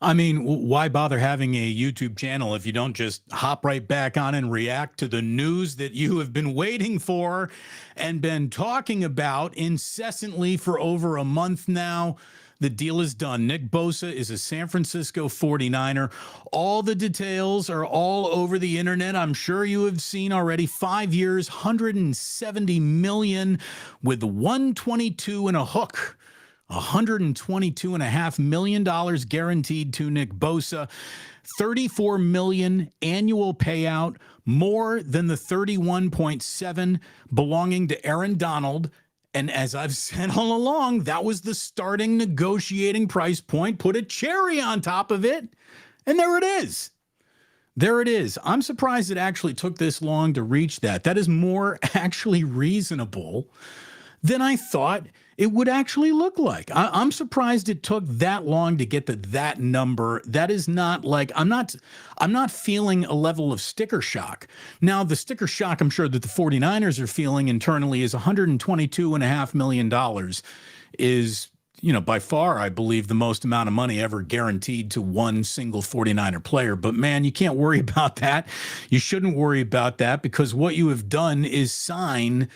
I mean, why bother having a YouTube channel if you don't just hop right back on and react to the news that you have been waiting for and been talking about incessantly for over a month now? The deal is done. Nick Bosa is a San Francisco 49er. All the details are all over the internet. I'm sure you have seen already. 5 years, 170 million with 122 and a hook. $122.5 million guaranteed to Nick Bosa, $34 million annual payout, more than the 31.7 belonging to Aaron Donald. And as I've said all along, that was the starting negotiating price point. Put a cherry on top of it, and there it is. There it is. I'm surprised it actually took this long to reach that. That is more actually reasonable than I thought it would actually look like. I'm surprised it took that long to get to that number. That is not like, I'm not feeling a level of sticker shock. Now, the sticker shock I'm sure that the 49ers are feeling internally is $122.5 million is, by far, I believe, the most amount of money ever guaranteed to one single 49er player. But man, you can't worry about that. You shouldn't worry about that, because what you have done is sign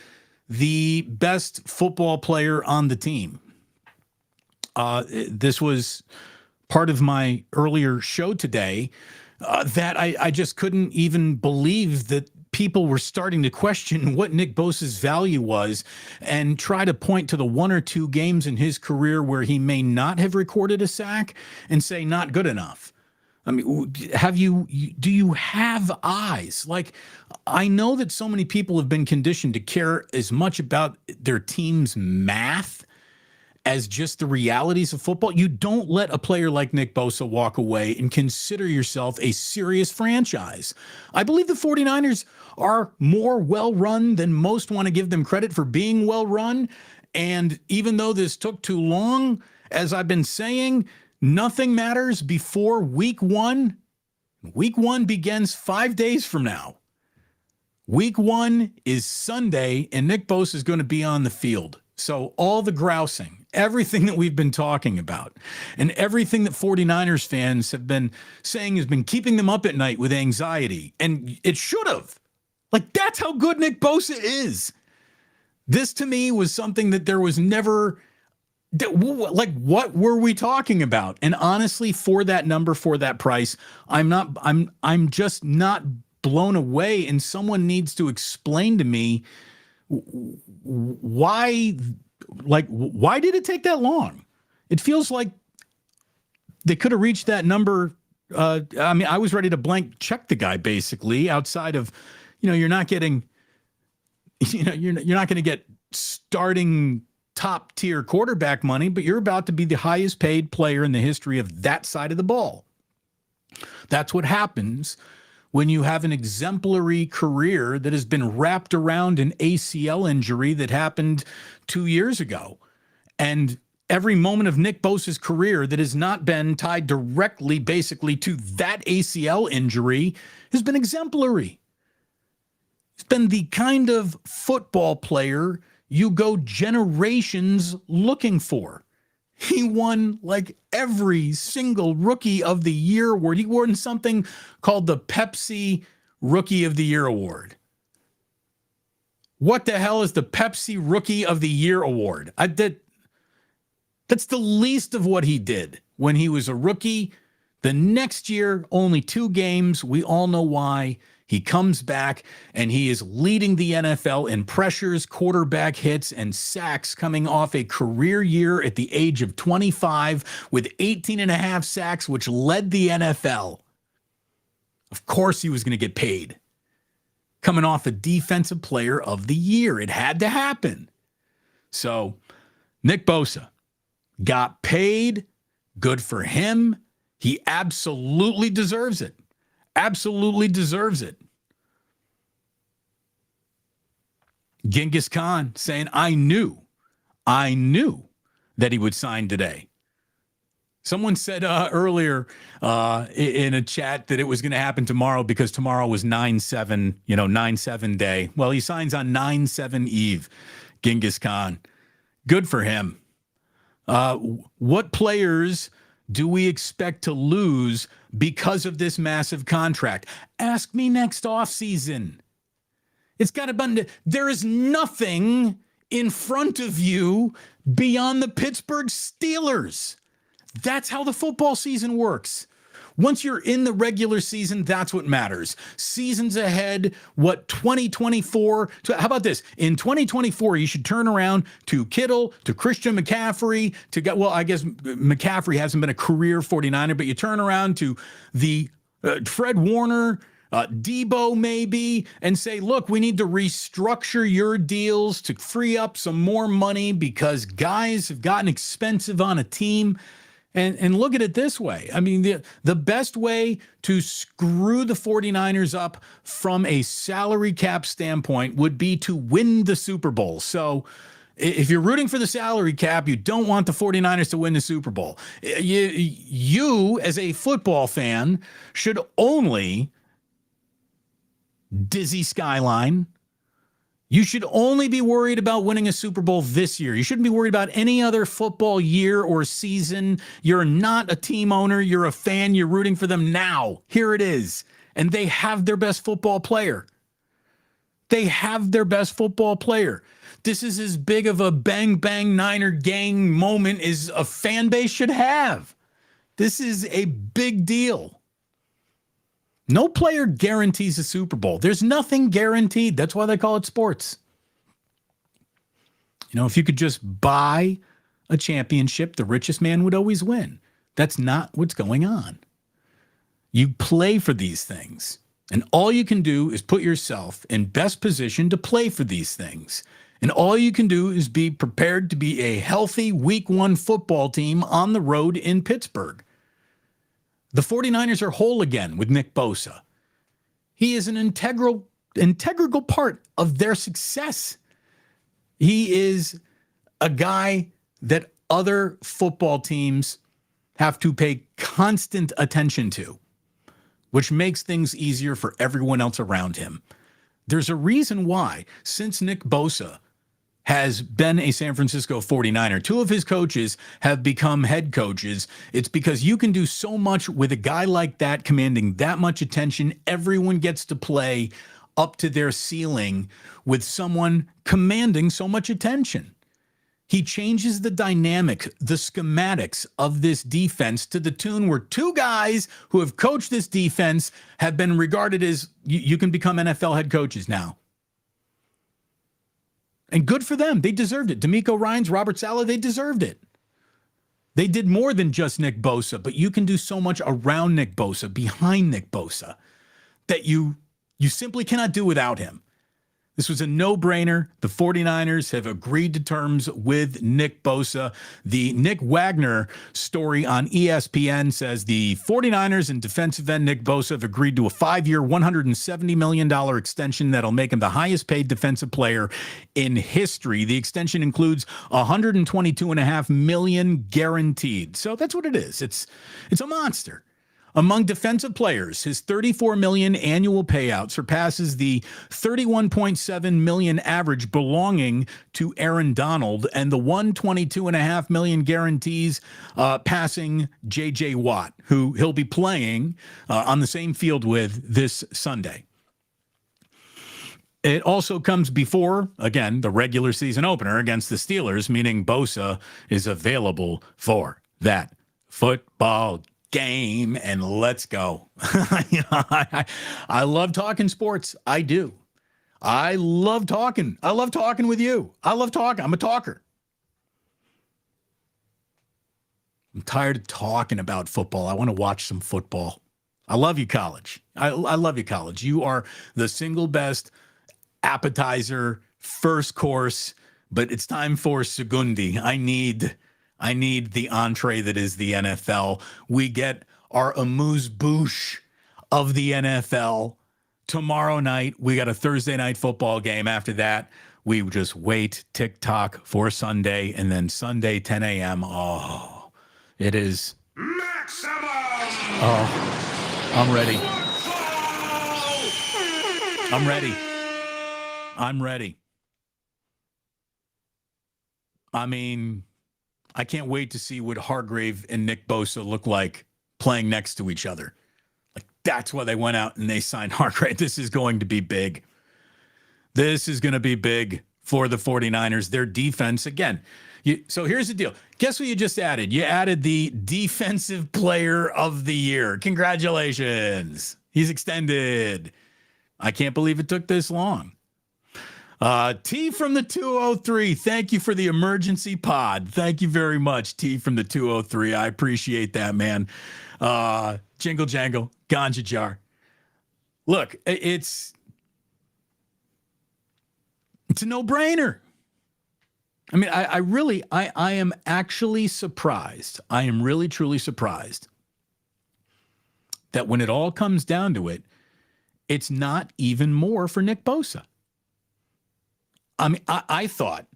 the best football player on the team. This was part of my earlier show today, that I just couldn't even believe that people were starting to question what Nick Bosa's value was and try to point to the one or two games in his career where he may not have recorded a sack and say not good enough. I mean, do you have eyes? Like, I know that so many people have been conditioned to care as much about their team's math as just the realities of football. You don't let a player like Nick Bosa walk away and consider yourself a serious franchise. I believe the 49ers are more well-run than most want to give them credit for being well-run. And even though this took too long, as I've been saying, nothing matters before week one. Week one begins 5 days from now. Week one is Sunday, and Nick Bosa is going to be on the field. So all the grousing, everything that we've been talking about, and everything that 49ers fans have been saying has been keeping them up at night with anxiety. And it should have. Like, that's how good Nick Bosa is. This, to me, was something that there was never... Like, what were we talking about? And honestly, for that number, for that price, I'm just not blown away. And someone needs to explain to me why did it take that long? It feels like they could have reached that number. I mean, I was ready to blank check the guy, basically, outside of, you're not getting, you're not going to get starting top tier quarterback money, but you're about to be the highest paid player in the history of that side of the ball. That's what happens when you have an exemplary career that has been wrapped around an ACL injury that happened 2 years ago. And every moment of Nick Bosa's career that has not been tied directly, basically, to that ACL injury has been exemplary. He's been the kind of football player you go generations looking for. He won like every single Rookie of the Year award. He won something called the Pepsi Rookie of the Year award. What the hell is the Pepsi Rookie of the Year award? That's the least of what he did when he was a rookie. The next year, only 2 games. We all know why. He comes back, and he is leading the NFL in pressures, quarterback hits, and sacks, coming off a career year at the age of 25 with 18 and a half sacks, which led the NFL. Of course he was going to get paid. Coming off a Defensive Player of the Year. It had to happen. So, Nick Bosa got paid. Good for him. He absolutely deserves it. Absolutely deserves it. Genghis Khan saying, I knew that he would sign today. Someone said earlier in a chat that it was going to happen tomorrow because tomorrow was 9/7, 9/7 day. Well, he signs on 9/7 Eve, Genghis Khan. Good for him. What players do we expect to lose because of this massive contract? Ask me next offseason. It's got to be. There is nothing in front of you beyond the Pittsburgh Steelers. That's how the football season works. Once you're in the regular season, that's what matters. Seasons ahead, what 2024, how about this? In 2024, you should turn around to Kittle, to Christian McCaffrey, I guess McCaffrey hasn't been a career 49er, but you turn around to the Fred Warner, Debo maybe, and say, look, we need to restructure your deals to free up some more money because guys have gotten expensive on a team. And look at it this way. I mean, the best way to screw the 49ers up from a salary cap standpoint would be to win the Super Bowl. So if you're rooting for the salary cap, you don't want the 49ers to win the Super Bowl. You as a football fan, should only dizzy skyline. You should only be worried about winning a Super Bowl this year. You shouldn't be worried about any other football year or season. You're not a team owner. You're a fan. You're rooting for them now. Here it is. And they have their best football player. They have their best football player. This is as big of a bang, bang, Niner gang moment as a fan base should have. This is a big deal. No player guarantees a Super Bowl. There's nothing guaranteed. That's why they call it sports. You know, if you could just buy a championship, the richest man would always win. That's not what's going on. You play for these things, and all you can do is put yourself in best position to play for these things. And all you can do is be prepared to be a healthy week 1 football team on the road in Pittsburgh. The 49ers are whole again with Nick Bosa. He is an integral part of their success. He is a guy that other football teams have to pay constant attention to, which makes things easier for everyone else around him. There's a reason why, since Nick Bosa has been a San Francisco 49er, 2 of his coaches have become head coaches. It's because you can do so much with a guy like that commanding that much attention. Everyone gets to play up to their ceiling with someone commanding so much attention. He changes the dynamic, the schematics of this defense to the tune where 2 guys who have coached this defense have been regarded as, you can become NFL head coaches now. And good for them. They deserved it. D'Amico Ryans, Robert Saleh, they deserved it. They did more than just Nick Bosa, but you can do so much around Nick Bosa, behind Nick Bosa, that you simply cannot do without him. This was a no-brainer. The 49ers have agreed to terms with Nick Bosa. The Nick Wagner story on ESPN says the 49ers and defensive end Nick Bosa have agreed to a 5-year, $170 million extension that'll make him the highest-paid defensive player in history. The extension includes $122.5 million guaranteed. So that's what it is. It's a monster. Among defensive players, his $34 million annual payout surpasses the $31.7 million average belonging to Aaron Donald, and the $122.5 million guarantees passing J.J. Watt, who he'll be playing on the same field with this Sunday. It also comes before, again, the regular season opener against the Steelers, meaning Bosa is available for that football game, and let's go. I love talking sports. I do. I love talking. I love talking with you. I love talking. I'm a talker. I'm tired of talking about football. I want to watch some football. I love you, college. I love you, college. You are the single best appetizer, first course, but it's time for Segundi. I need the entree that is the NFL. We get our amuse-bouche of the NFL tomorrow night. We got a Thursday night football game. After that, we just wait, tick-tock for Sunday, and then Sunday, 10 a.m. Oh, it is. Maximum! Oh, I'm ready. I'm ready. I'm ready. I mean, I can't wait to see what Hargrave and Nick Bosa look like playing next to each other. Like, that's why they went out and they signed Hargrave. This is going to be big. This is going to be big for the 49ers. Their defense, again. So here's the deal. Guess what you just added? You added the Defensive Player of the Year. Congratulations. He's extended. I can't believe it took this long. T from the 203. Thank you for the emergency pod. Thank you very much, T from the 203. I appreciate that, man. Jingle jangle, ganja jar. Look, it's a no-brainer. I mean, I am actually surprised. I am really, truly surprised that when it all comes down to it, it's not even more for Nick Bosa. I mean, I thought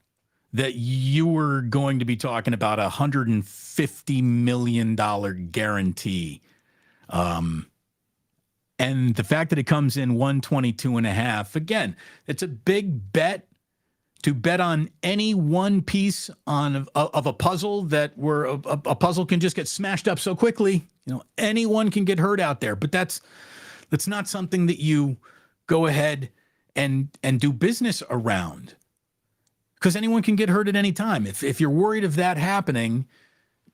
that you were going to be talking about a $150 million guarantee. And the fact that it comes in 122.5, again, it's a big bet to bet on any one piece of a puzzle that where a puzzle can just get smashed up so quickly. You know, anyone can get hurt out there, but that's not something that you go ahead and do business around, because anyone can get hurt at any time. If you're worried of that happening,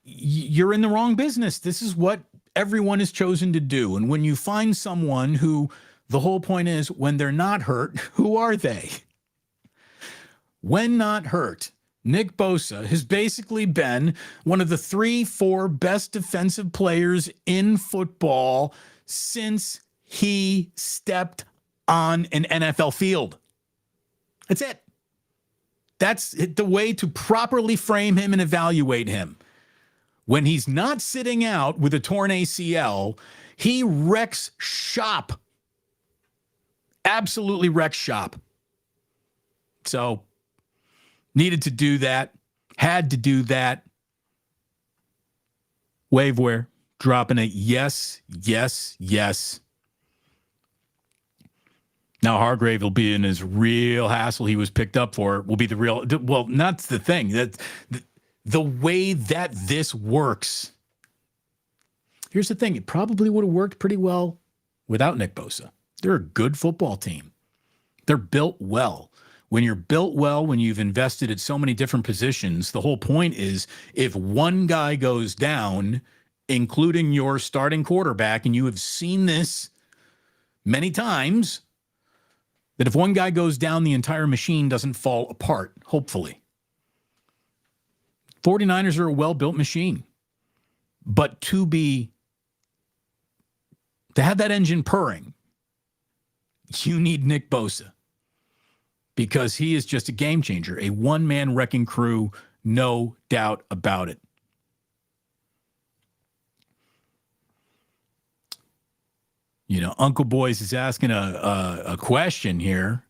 you're in the wrong business. This is what everyone has chosen to do. And when you find someone who, the whole point is, when they're not hurt, who are they? When not hurt, Nick Bosa has basically been one of the 3-4 best defensive players in football since he stepped on an NFL field. That's it. That's the way to properly frame him and evaluate him. When he's not sitting out with a torn ACL, he wrecks shop. Absolutely wrecks shop. So, needed to do that. Had to do that. Waveware dropping a yes, yes, yes. Now Hargrave will be in his real hassle he was picked up for. Will be the real, well, that's the thing. That the way that this works. Here's the thing. It probably would have worked pretty well without Nick Bosa. They're a good football team. They're built well. When you're built well, when you've invested at so many different positions, the whole point is if one guy goes down, including your starting quarterback, and you have seen this many times, that if one guy goes down, the entire machine doesn't fall apart, hopefully. 49ers are a well-built machine. But to have that engine purring, you need Nick Bosa. Because he is just a game changer, a one-man wrecking crew, no doubt about it. You know, Uncle Boys is asking a question here,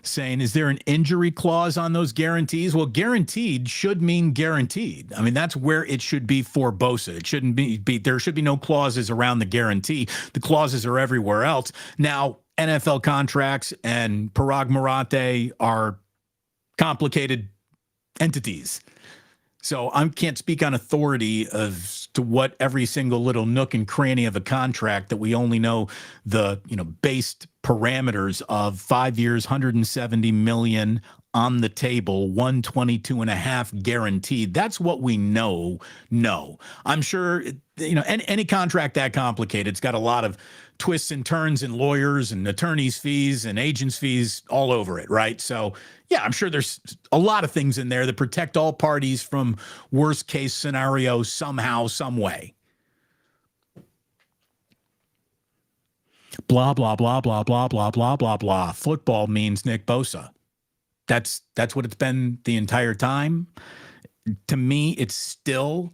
saying, is there an injury clause on those guarantees? Well, guaranteed should mean guaranteed. I mean, that's where it should be for Bosa. It shouldn't be there should be no clauses around the guarantee. The clauses are everywhere else. Now, NFL contracts and Parag Marathe are complicated entities. So I can't speak on authority as to what every single little nook and cranny of a contract that we only know the, based parameters of 5 years, 170 million on the table, 122.5 guaranteed. That's what we know. No, I'm sure, any contract that complicated, it's got a lot of twists and turns and lawyers and attorneys' fees and agents' fees all over it, right? So, yeah, I'm sure there's a lot of things in there that protect all parties from worst case scenario somehow, some way. Blah, blah, blah, blah, blah, blah, blah, blah, blah. Football means Nick Bosa. That's what it's been the entire time. To me, it's still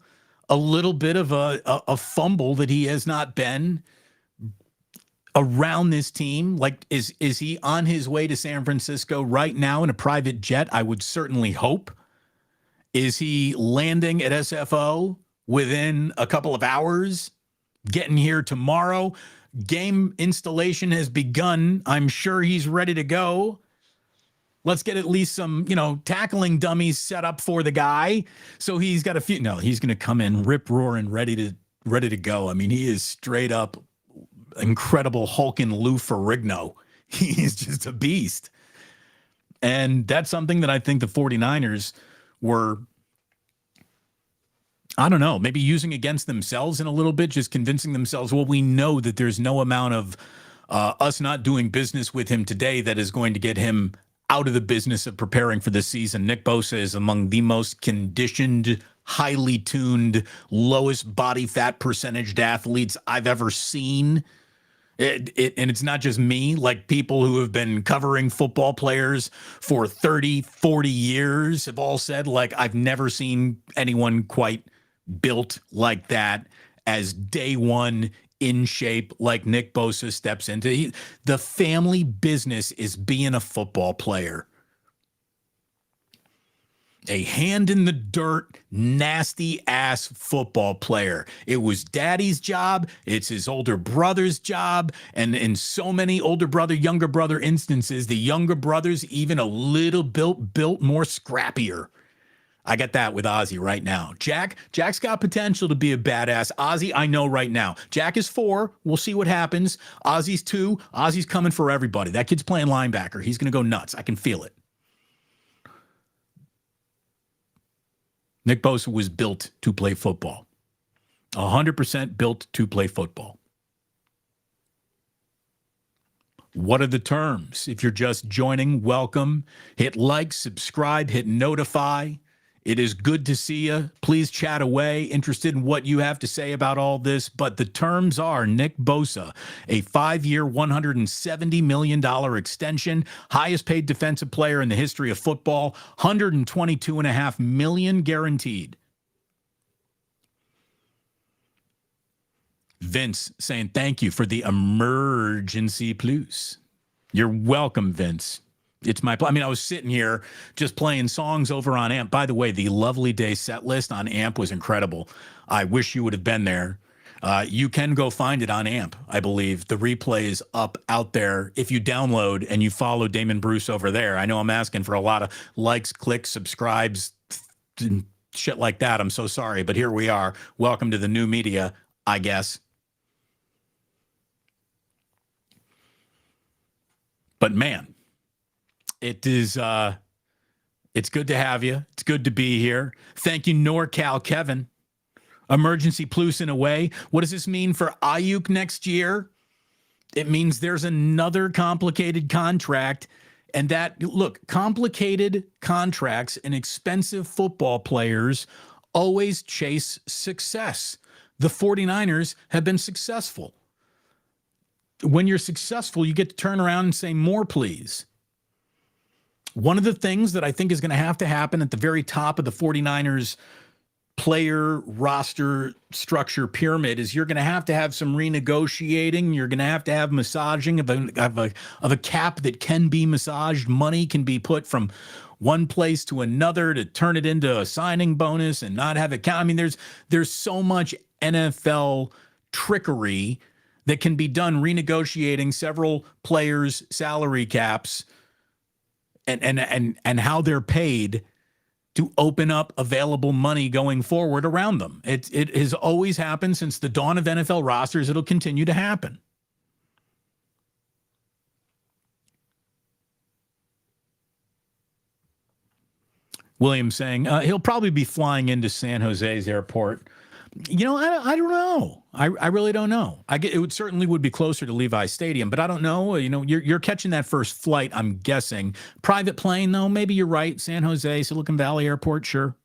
a little bit of a fumble that he has not been around this team. Like, is he on his way to San Francisco right now in a private jet? I would certainly hope. Is he landing at SFO within a couple of hours, getting here tomorrow? Game installation has begun. I'm sure he's ready to go. Let's get at least some, tackling dummies set up for the guy. So he's got a few. No, he's going to come in rip roaring, ready to go. I mean, he is straight up incredible hulking Lou Ferrigno. He's just a beast. And that's something that I think the 49ers were, I don't know, maybe using against themselves in a little bit, just convincing themselves, well, we know that there's no amount of us not doing business with him today that is going to get him out of the business of preparing for the season. Nick Bosa is among the most conditioned, highly tuned, lowest body fat percentage athletes I've ever seen. And it's not just me, like people who have been covering football players for 30, 40 years have all said, like, I've never seen anyone quite built like that as day one in shape like Nick Bosa steps into. The family business is being a football player. A hand in the dirt, nasty ass football player. It was daddy's job. It's his older brother's job. And in so many older brother, younger brother instances, the younger brother's even a little built more scrappier. I got that with Ozzy right now. Jack's got potential to be a badass. Ozzy, I know right now. Jack is 4. We'll see what happens. Ozzy's 2. Ozzy's coming for everybody. That kid's playing linebacker. He's going to go nuts. I can feel it. Nick Bosa was built to play football. 100% built to play football. What are the terms? If you're just joining, welcome. Hit like, subscribe, hit notify. It is good to see you. Please chat away. Interested in what you have to say about all this. But the terms are Nick Bosa, a 5-year, $170 million extension, highest paid defensive player in the history of football, $122.5 million guaranteed. Vince saying thank you for the emergency plus. You're welcome, Vince. It's my, I was sitting here just playing songs over on AMP. By the way, the Lovely Day set list on AMP was incredible. I wish you would have been there. You can go find it on AMP, I believe. The replay is up out there. If you download and you follow Damon Bruce over there, I know I'm asking for a lot of likes, clicks, subscribes, and shit like that. I'm so sorry, but here we are. Welcome to the new media, I guess. But man, it is, it's good to have you. It's good to be here. Thank you, NorCal Kevin. Emergency plus in a way. What does this mean for Ayuk next year? It means there's another complicated contract. And that, look, complicated contracts and expensive football players always chase success. The 49ers have been successful. When you're successful, you get to turn around and say, more, please. One of the things that I think is going to happen at the very top of the 49ers player roster structure pyramid is you're going to have some renegotiating. You're going to have massaging of a cap that can be massaged. Money can be put from one place to another to turn it into a signing bonus and not have it count. I mean, there's so much NFL trickery that can be done renegotiating several players' salary caps and how they're paid to open up available money going forward around them. It has always happened since the dawn of NFL rosters. It'll continue to happen. William saying he'll probably be flying into San Jose's airport. I don't know. I really don't know. It would certainly be closer to Levi Stadium, but I don't know. You're catching that first flight, I'm guessing. Private plane, though, maybe you're right. San Jose, Silicon Valley Airport, sure.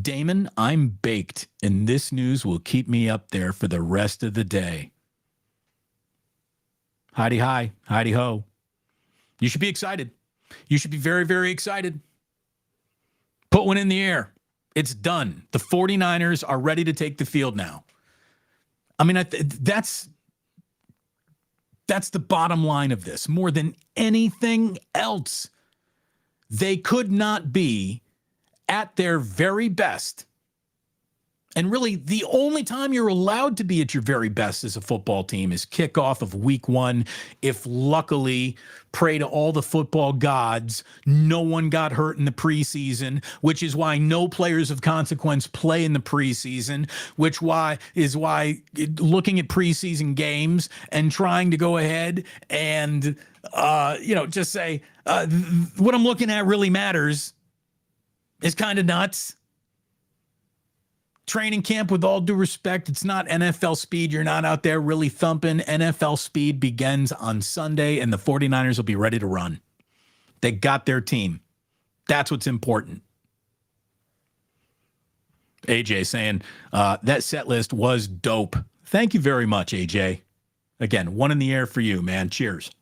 Damon, I'm baked, and this news will keep me up there for the rest of the day. Heidi hi, Heidi ho. You should be excited. You should be very, very excited. Put one in the air. It's done. The 49ers are ready to take the field now. I mean, that's the bottom line of this. More than anything else, they could not be at their very best And really, the only time you're allowed to be at your very best as a football team is kickoff of week one. If luckily, pray to all the football gods, no one got hurt in the preseason, which is why no players of consequence play in the preseason, which is why looking at preseason games and trying to go ahead and, just say what I'm looking at really matters is kind of nuts. Training camp, with all due respect, it's not NFL speed. You're not out there really thumping. NFL speed begins on Sunday, and the 49ers will be ready to run. They got their team. That's what's important. AJ saying that set list was dope. Thank you very much, AJ. Again, one in the air for you, man. Cheers.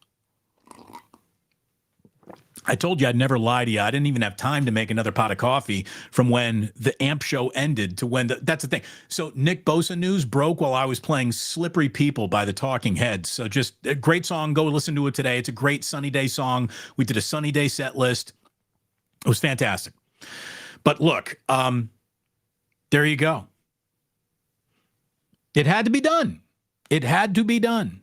I told you I'd never lie to you. I didn't even have time to make another pot of coffee from when the AMP show ended to when that's the thing. So Nick Bosa news broke while I was playing Slippery People by the Talking Heads. So just a great song. Go listen to it today. It's a great sunny day song. We did a sunny day set list. It was fantastic. But look, there you go. It had to be done. It had to be done.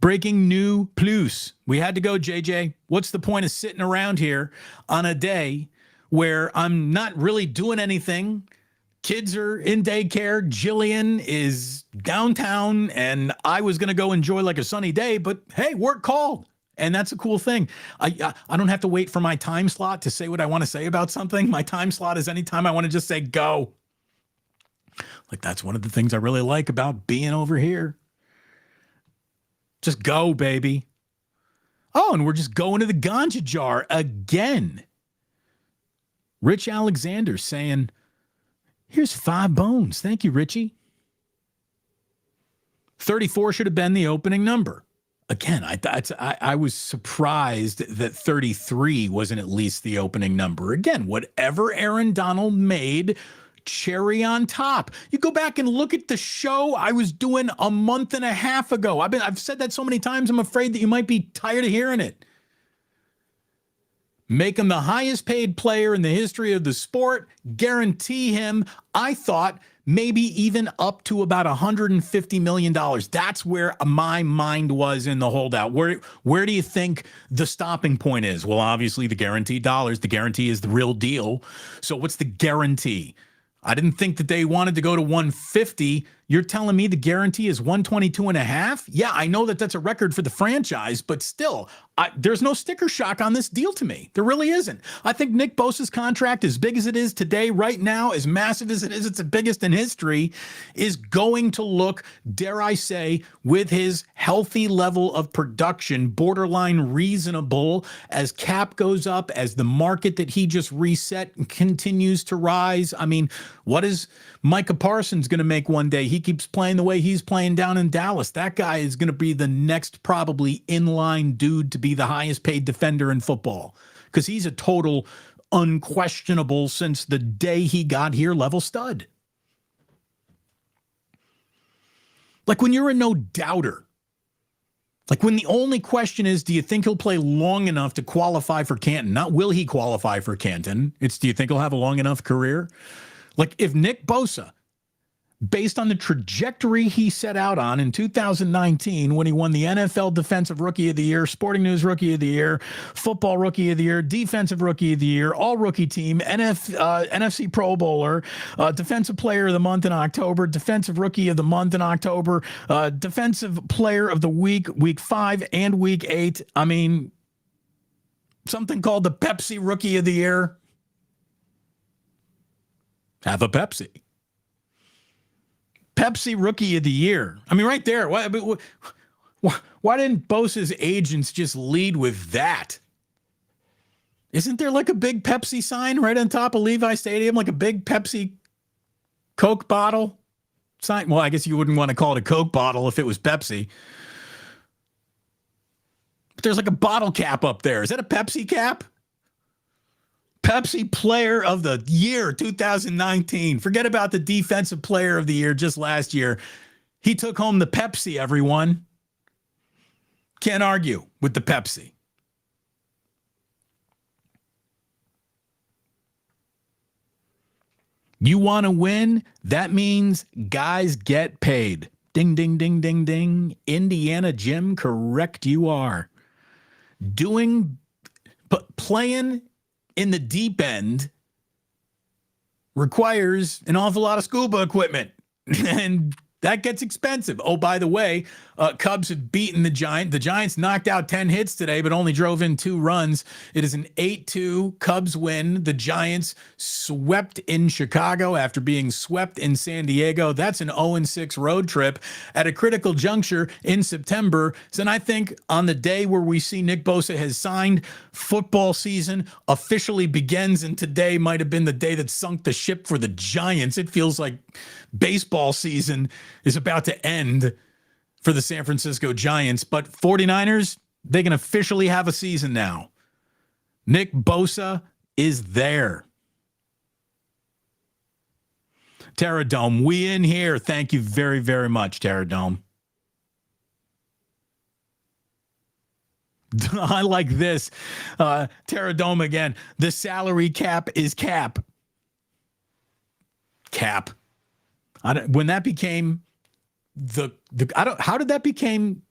Breaking new plus. We had to go, JJ. What's the point of sitting around here on a day where I'm not really doing anything? Kids are in daycare. Jillian is downtown, and I was going to go enjoy like a sunny day, but hey, work called. And that's a cool thing. I don't have to wait for my time slot to say what I want to say about something. My time slot is anytime I want to just say go. Like, that's one of the things I really like about being over here. Just go, baby. Oh, and we're just going to the ganja jar again. Rich Alexander saying, here's 5 bones. Thank you, Richie. 34 should have been the opening number. Again, I was surprised that 33 wasn't at least the opening number. Again, whatever Aaron Donald made, cherry on top. You go back and look at the show I was doing a month and a half ago. I've said that so many times, I'm afraid that you might be tired of hearing it. Make him the highest paid player in the history of the sport. Guarantee him, I thought, maybe even up to about $150 million. That's where my mind was in the holdout. Where do you think the stopping point is? Well, obviously the guaranteed dollars. The guarantee is the real deal. So what's the guarantee? I didn't think that they wanted to go to 150. You're telling me the guarantee is 122 and a half? Yeah, I know that that's a record for the franchise, but still, there's no sticker shock on this deal to me. There really isn't. I think Nick Bosa's contract, as big as it is today, right now, as massive as it is, it's the biggest in history, is going to look, dare I say, with his healthy level of production, borderline reasonable, as cap goes up, as the market that he just reset continues to rise. I mean, what is Micah Parsons going to make one day? He keeps playing the way he's playing down in Dallas. That guy is going to be the next probably inline dude to be the highest paid defender in football, because he's a total unquestionable since the day he got here level stud. Like when you're a no doubter, like when the only question is, do you think he'll play long enough to qualify for Canton? Not will he qualify for Canton. It's, do you think he'll have a long enough career? Like if Nick Bosa, based on the trajectory he set out on in 2019 when he won the NFL Defensive Rookie of the Year, Sporting News Rookie of the Year, Football Rookie of the Year, Defensive Rookie of the Year, All-Rookie Team, NFC Pro Bowler, Defensive Player of the Month in October, Defensive Rookie of the Month in October, Defensive Player of the Week, Week 5 and Week 8. I mean, something called the Pepsi Rookie of the Year. Have a Pepsi. Pepsi Rookie of the Year. I mean, right there. Why didn't Bosa's agents just lead with that? Isn't there like a big Pepsi sign right on top of Levi Stadium, like a big Pepsi Coke bottle sign? Well, I guess you wouldn't want to call it a Coke bottle if it was Pepsi. But there's like a bottle cap up there. Is that a Pepsi cap? Pepsi Player of the Year 2019. Forget about the Defensive Player of the Year just last year. He took home the Pepsi, everyone. Can't argue with the Pepsi. You want to win? That means guys get paid. Ding, ding, ding, ding, ding. Indiana Jim, correct you are. Playing in the deep end requires an awful lot of scuba equipment. And that gets expensive. Oh, by the way, Cubs have beaten the Giants. The Giants knocked out 10 hits today, but only drove in 2 runs. It is an 8-2 Cubs win. The Giants swept in Chicago after being swept in San Diego. That's an 0-6 road trip at a critical juncture in September. And I think on the day where we see Nick Bosa has signed, football season officially begins, and today might have been the day that sunk the ship for the Giants. It feels like baseball season is about to end for the San Francisco Giants, but 49ers, they can officially have a season now. Nick Bosa is there. Terradome, we in here. Thank you very, very much, Terradome. I like this. Terradome again. The salary cap is cap. Cap. When that became how did that become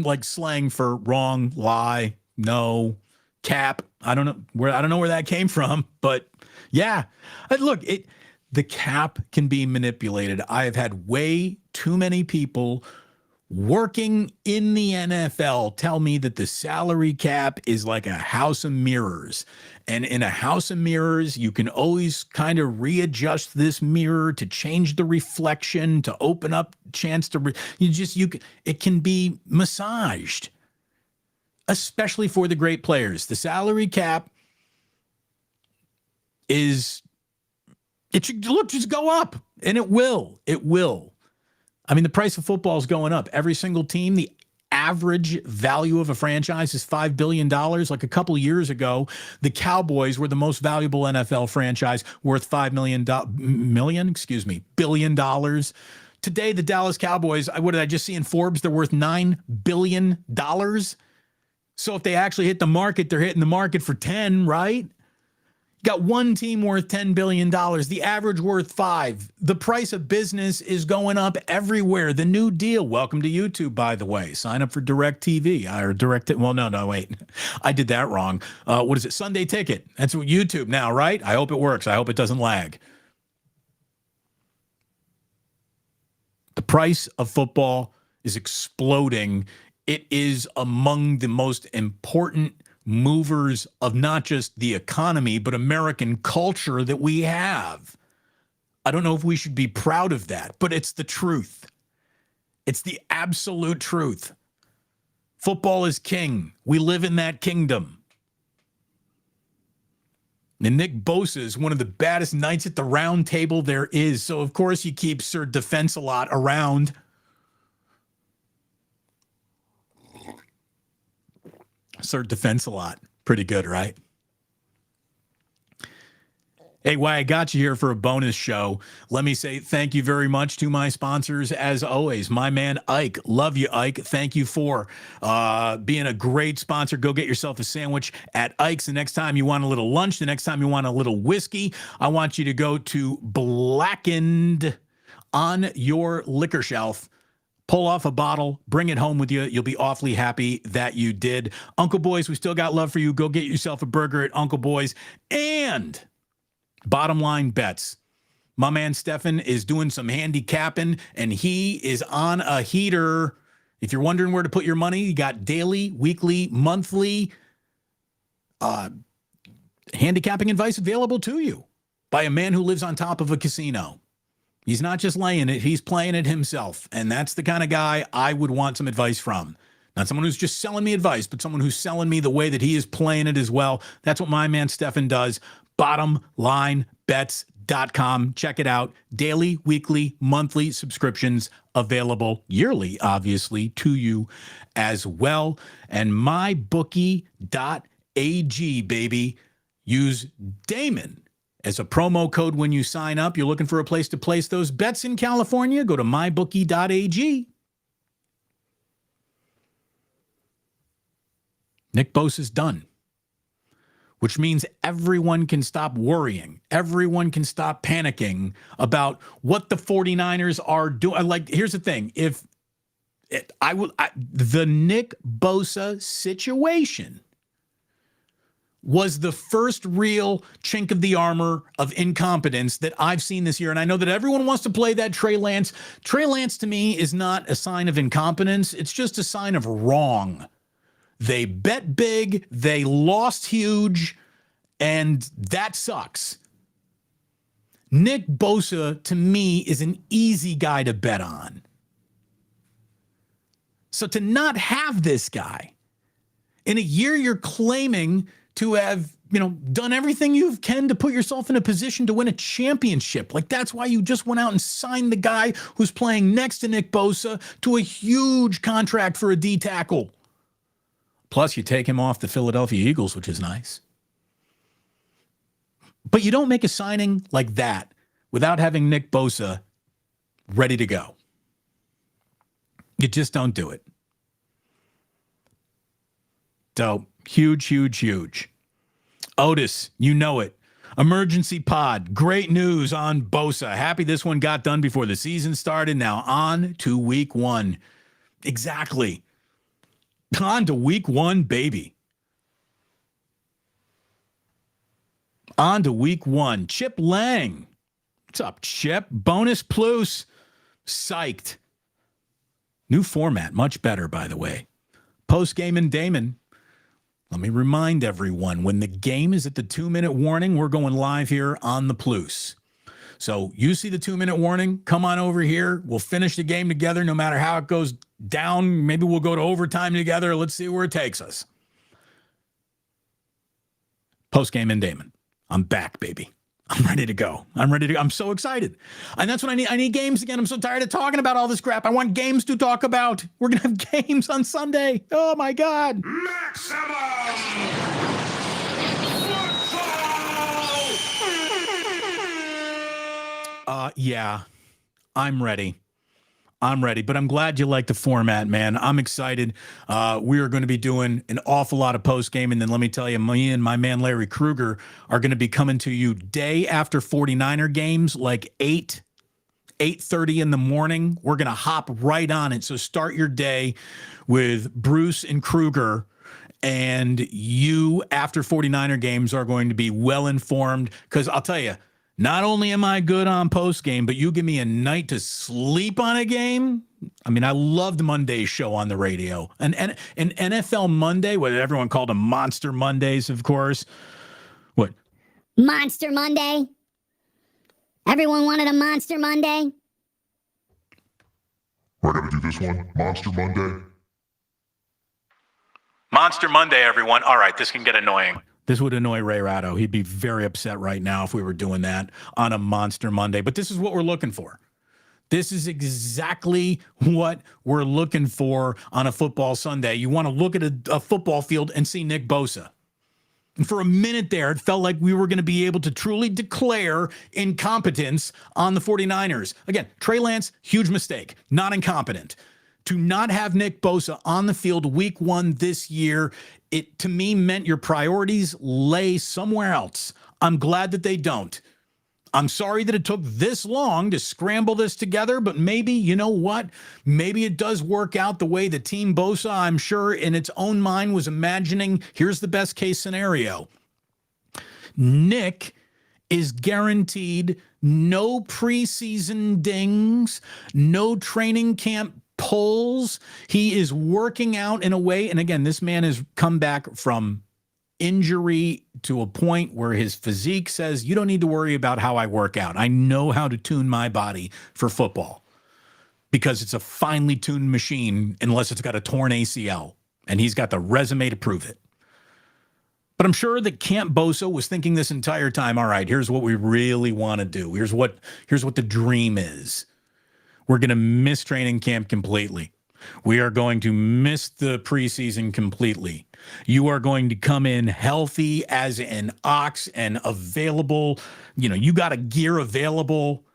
like slang for wrong, lie, no, cap? I don't know where that came from, but yeah. Look, the cap can be manipulated. I have had way too many people working in the NFL tell me that the salary cap is like a house of mirrors. And in a house of mirrors, you can always kind of readjust this mirror to change the reflection, to open up chance to it can be massaged, especially for the great players. The salary cap it should just go up, and it will. It will. I mean, the price of football is going up. Every single team, the average value of a franchise is $5 billion. Like a couple years ago, the Cowboys were the most valuable NFL franchise, worth $5 billion. Today, the Dallas Cowboys, what did I just see in Forbes? They're worth $9 billion. So if they actually hit the market, they're hitting the market for 10, right? Got one team worth $10 billion, the average worth $5. The price of business is going up everywhere. The New Deal. Welcome to YouTube, by the way. Sign up for DirecTV or wait. I did that wrong. What is it? Sunday Ticket. That's what YouTube now, right? I hope it works. I hope it doesn't lag. The price of football is exploding. It is among the most important movers of not just the economy, but American culture that we have. I don't know if we should be proud of that, but it's the truth. It's the absolute truth. Football is king. We live in that kingdom. And Nick Bosa is one of the baddest knights at the round table there is. So, of course, you keep Sir Defense-a-Lot around. Sir Defense-a-Lot. Pretty good, right? Hey, why I got you here for a bonus show. Let me say thank you very much to my sponsors, as always. My man, Ike. Love you, Ike. Thank you for being a great sponsor. Go get yourself a sandwich at Ike's. The next time you want a little lunch, the next time you want a little whiskey, I want you to go to Blackened on your liquor shelf. Pull off a bottle, bring it home with you. You'll be awfully happy that you did. Uncle Boys, we still got love for you. Go get yourself a burger at Uncle Boys. And Bottom Line Bets. My man Stefan is doing some handicapping, and he is on a heater. If you're wondering where to put your money, you got daily, weekly, monthly handicapping advice available to you by a man who lives on top of a casino. He's not just laying it, he's playing it himself. And that's the kind of guy I would want some advice from. Not someone who's just selling me advice, but someone who's selling me the way that he is playing it as well. That's what my man Stefan does. BottomLineBets.com. Check it out. Daily, weekly, monthly subscriptions available yearly, obviously, to you as well. And mybookie.ag, baby. Use Damon as a promo code when you sign up. You're looking for a place to place those bets in California? Go to mybookie.ag. Nick Bosa's done. which means everyone can stop worrying. Everyone can stop panicking about what the 49ers are doing. Like, here's the thing. If the Nick Bosa situation was the first real chink of the armor of incompetence that I've seen this year. And I know that everyone wants to play that Trey Lance. Trey Lance to me is not a sign of incompetence. It's just a sign of wrong. They bet big, they lost huge, and that sucks. Nick Bosa, to me, is an easy guy to bet on. So to not have this guy in a year you're claiming to have, done everything you can to put yourself in a position to win a championship. Like, that's why you just went out and signed the guy who's playing next to Nick Bosa to a huge contract for a D tackle. Plus, you take him off the Philadelphia Eagles, which is nice. But you don't make a signing like that without having Nick Bosa ready to go. You just don't do it. So, huge. Otis, you know it. Emergency pod. Great news on Bosa. Happy this one got done before the season started. Now on to week 1. Exactly. On to week 1, baby. On to week 1. Chip Lang. What's up, Chip? Bonus plus. Psyched. New format. Much better, by the way. Post-game and Damon. Let me remind everyone, when the game is at the 2-minute warning, we're going live here on the Plus. So you see the 2-minute warning, come on over here. We'll finish the game together no matter how it goes down. Maybe we'll go to overtime together. Let's see where it takes us. Post-game and Damon. I'm back, baby. I'm ready to go. I'm so excited. And that's what I need. I need games again. I'm so tired of talking about all this crap. I want games to talk about. We're going to have games on Sunday. Oh, my God. Maximum football! Yeah, I'm ready. But I'm glad you like the format, man. I'm excited. We are going to be doing an awful lot of post game. And then let me tell you, me and my man Larry Krueger are going to be coming to you day after 49er games, like 8:30 in the morning. We're going to hop right on it. So start your day with Bruce and Krueger. And you, after 49er games, are going to be well informed. Because I'll tell you, not only am I good on post game, but you give me a night to sleep on a game. I mean, I loved Monday's show on the radio. And NFL Monday, what everyone called them Monster Mondays, of course. What? Monster Monday. Everyone wanted a Monster Monday. We're going to do this one, Monster Monday. Monster Monday, everyone. All right, this can get annoying. This would annoy Ray Ratto. He'd be very upset right now if we were doing that on a Monster Monday. But this is what we're looking for. This is exactly what we're looking for on a football Sunday. You want to look at a football field and see Nick Bosa. And for a minute there, it felt like we were going to be able to truly declare incompetence on the 49ers. Again, Trey Lance, huge mistake, not incompetent. To not have Nick Bosa on the field week 1 this year, it to me meant your priorities lay somewhere else. I'm glad that they don't. I'm sorry that it took this long to scramble this together, but maybe, you know what? Maybe it does work out the way the team Bosa, I'm sure, in its own mind was imagining. Here's the best case scenario. Nick is guaranteed no preseason dings, no training camp pulls. He is working out in a way. And again, this man has come back from injury to a point where his physique says, you don't need to worry about how I work out. I know how to tune my body for football because it's a finely tuned machine unless it's got a torn ACL. And he's got the resume to prove it. But I'm sure that Camp Bosa was thinking this entire time, all right, here's what we really want to do. Here's what the dream is. We're going to miss training camp completely. We are going to miss the preseason completely. You are going to come in healthy as an ox and available. You got a gear available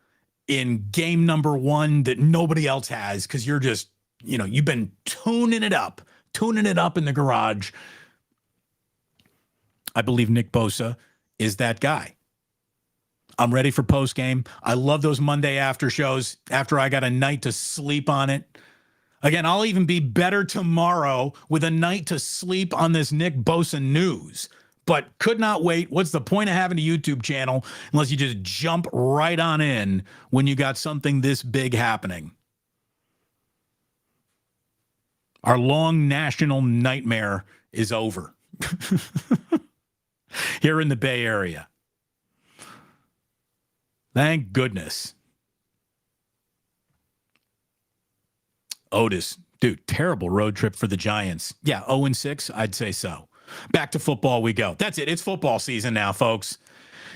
in game number 1 that nobody else has because you're just, you've been tuning it up in the garage. I believe Nick Bosa is that guy. I'm ready for post game. I love those Monday after shows after I got a night to sleep on it. Again, I'll even be better tomorrow with a night to sleep on this Nick Bosa news, but could not wait. What's the point of having a YouTube channel unless you just jump right on in when you got something this big happening? Our long national nightmare is over here in the Bay Area. Thank goodness. Otis, dude, terrible road trip for the Giants. Yeah, 0-6, I'd say so. Back to football we go. That's it. It's football season now, folks.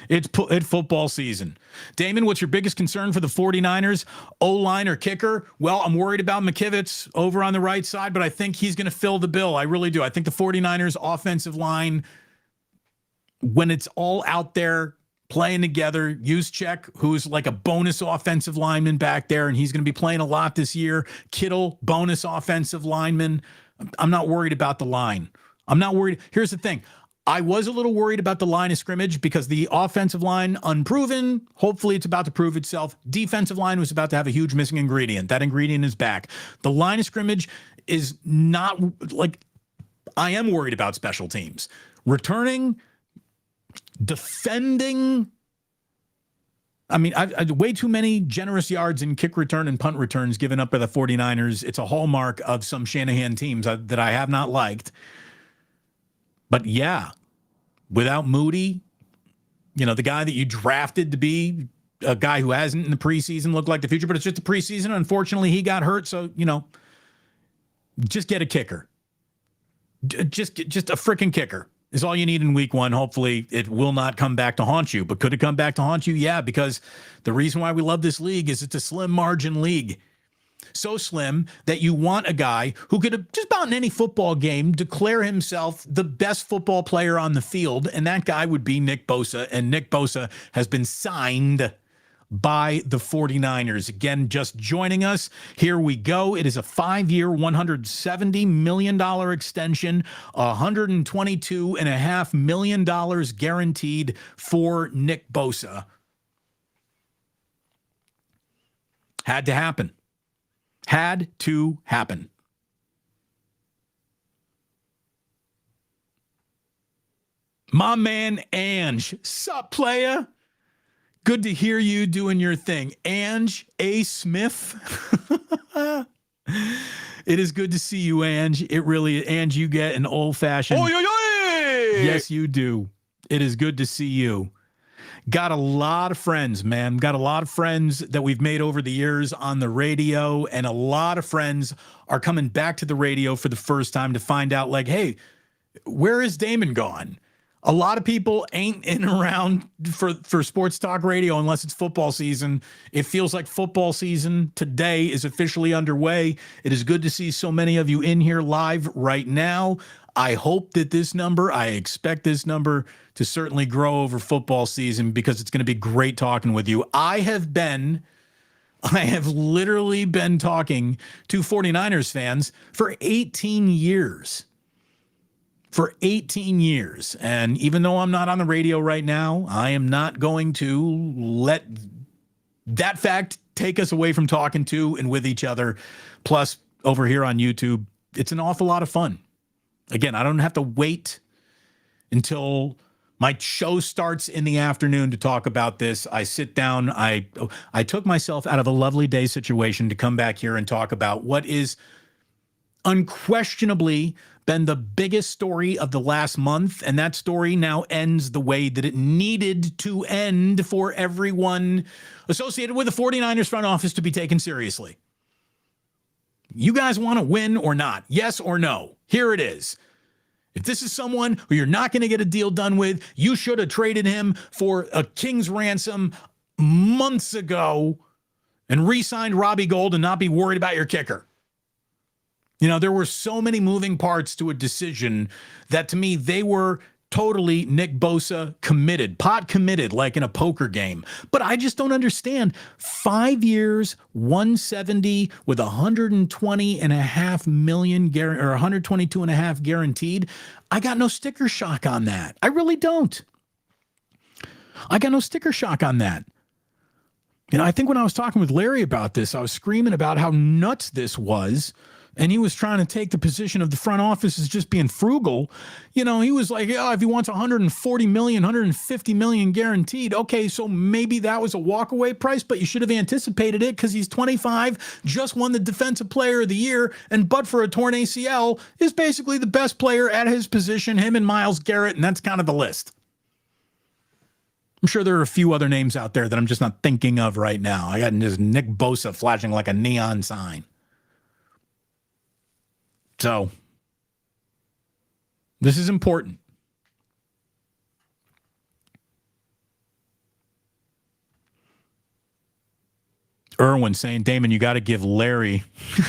It's football season. Damon, what's your biggest concern for the 49ers? O-line or kicker? Well, I'm worried about McKivitz over on the right side, but I think he's going to fill the bill. I really do. I think the 49ers offensive line, when it's all out there playing together, Juszczyk, who's like a bonus offensive lineman back there, and he's going to be playing a lot this year. Kittle, bonus offensive lineman. I'm not worried about the line. I'm not worried. Here's the thing. I was a little worried about the line of scrimmage because the offensive line, unproven. Hopefully it's about to prove itself. Defensive line was about to have a huge missing ingredient. That ingredient is back. The line of scrimmage is not like, I am worried about special teams. Returning, defending. I mean, I way too many generous yards in kick return and punt returns given up by the 49ers. It's a hallmark of some Shanahan teams that I have not liked. But yeah, without Moody, the guy that you drafted to be a guy who hasn't in the preseason looked like the future, but it's just a preseason. Unfortunately, he got hurt. So, just get a kicker. Just a freaking kicker is all you need in week one. Hopefully it will not come back to haunt you, but could it come back to haunt you? Yeah, because the reason why we love this league is it's a slim margin league. So slim that you want a guy who could just about in any football game declare himself the best football player on the field, and that guy would be Nick Bosa, and Nick Bosa has been signed by the 49ers. Again, just joining us, here we go. It is a 5-year, $170 million extension, $122.5 million guaranteed for Nick Bosa. Had to happen. Had to happen. My man Ange. Sup, playa? Good to hear you doing your thing. Ange A. Smith. It is good to see you, Ange. It really, Ange, you get an old-fashioned. Oy, oy, oy! Yes, you do. It is good to see you. Got a lot of friends, man. Got a lot of friends that we've made over the years on the radio, and a lot of friends are coming back to the radio for the first time to find out, like, hey, where is Damon gone? A lot of people ain't in and around for sports talk radio unless it's football season. It feels like football season today is officially underway. It is good to see so many of you in here live right now. I hope that I expect this number to certainly grow over football season because it's going to be great talking with you. I have literally been talking to 49ers fans for 18 years. For 18 years. And even though I'm not on the radio right now, I am not going to let that fact take us away from talking to and with each other. Plus, over here on YouTube, it's an awful lot of fun. Again, I don't have to wait until my show starts in the afternoon to talk about this. I sit down. I took myself out of a lovely day situation to come back here and talk about what is unquestionably been the biggest story of the last month, and that story now ends the way that it needed to end for everyone associated with the 49ers front office to be taken seriously. You guys want to win or not? Yes or no? Here it is. If this is someone who you're not going to get a deal done with, you should have traded him for a king's ransom months ago and re-signed Robbie Gould and not be worried about your kicker. There were so many moving parts to a decision that to me, they were totally Nick Bosa committed, pot committed, like in a poker game. But I just don't understand. 5 years, 170 with 120.5 million or 122.5 guaranteed. I got no sticker shock on that. I really don't. I got no sticker shock on that. I think when I was talking with Larry about this, I was screaming about how nuts this was. And he was trying to take the position of the front office as just being frugal. He was like, yeah, if he wants 140 million, 150 million guaranteed. Okay, so maybe that was a walkaway price, but you should have anticipated it because he's 25, just won the Defensive Player of the Year, and but for a torn ACL, is basically the best player at his position, him and Myles Garrett, and that's kind of the list. I'm sure there are a few other names out there that I'm just not thinking of right now. I got this Nick Bosa flashing like a neon sign. So, this is important. Irwin saying, Damon, you got to give Larry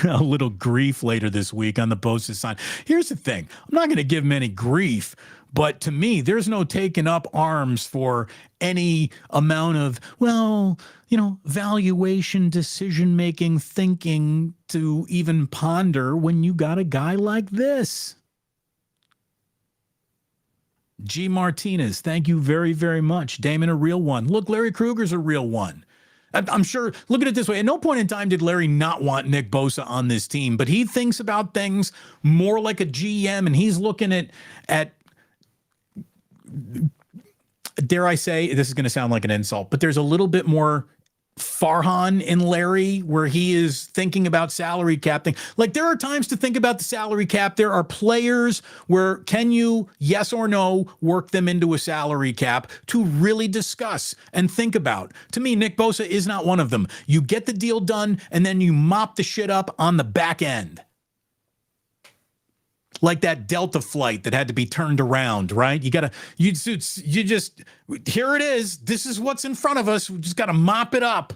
a little grief later this week on the Bosa sign. Here's the thing. I'm not going to give him any grief, but to me, there's no taking up arms for any amount of, valuation, decision-making, thinking to even ponder when you got a guy like this. G. Martinez, thank you very, very much. Damon, a real one. Look, Larry Krueger's a real one. I'm sure, look at it this way. At no point in time did Larry not want Nick Bosa on this team, but he thinks about things more like a GM, and he's looking at dare I say, this is going to sound like an insult, but there's a little bit more Farhan in Larry where he is thinking about salary cap thing. Like there are times to think about the salary cap. There are players where can you, yes or no, work them into a salary cap to really discuss and think about. To me, Nick Bosa is not one of them. You get the deal done and then you mop the shit up on the back end. Like that Delta flight that had to be turned around, right? You just, here it is. This is what's in front of us. We just got to mop it up.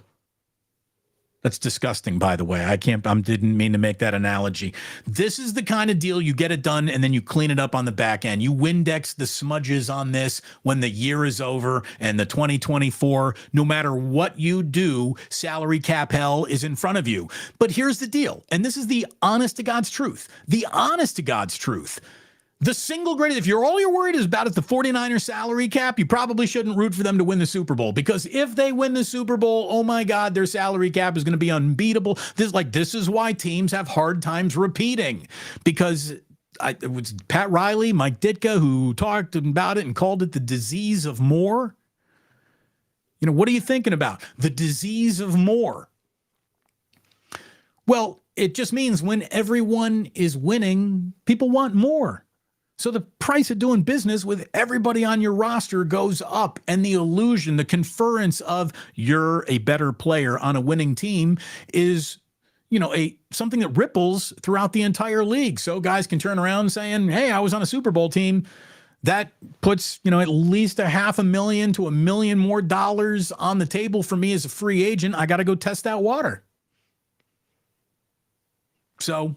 That's disgusting, by the way. I didn't mean to make that analogy. This is the kind of deal you get it done and then you clean it up on the back end. You Windex the smudges on this when the year is over and the 2024, no matter what you do, salary cap hell is in front of you. But here's the deal, and this is the honest to God's truth. The honest to God's truth. The single greatest, if all you're worried is about is the 49ers salary cap, you probably shouldn't root for them to win the Super Bowl, because if they win the Super Bowl, oh my God, their salary cap is going to be unbeatable. This is why teams have hard times repeating, because it was Pat Riley, Mike Ditka, who talked about it and called it the disease of more. What are you thinking about? The disease of more. Well, it just means when everyone is winning, people want more. So the price of doing business with everybody on your roster goes up, and the illusion, the conference of you're a better player on a winning team is, something that ripples throughout the entire league. So guys can turn around saying, hey, I was on a Super Bowl team. That puts, at least $500,000 to $1 million more dollars on the table for me as a free agent. I got to go test that water. So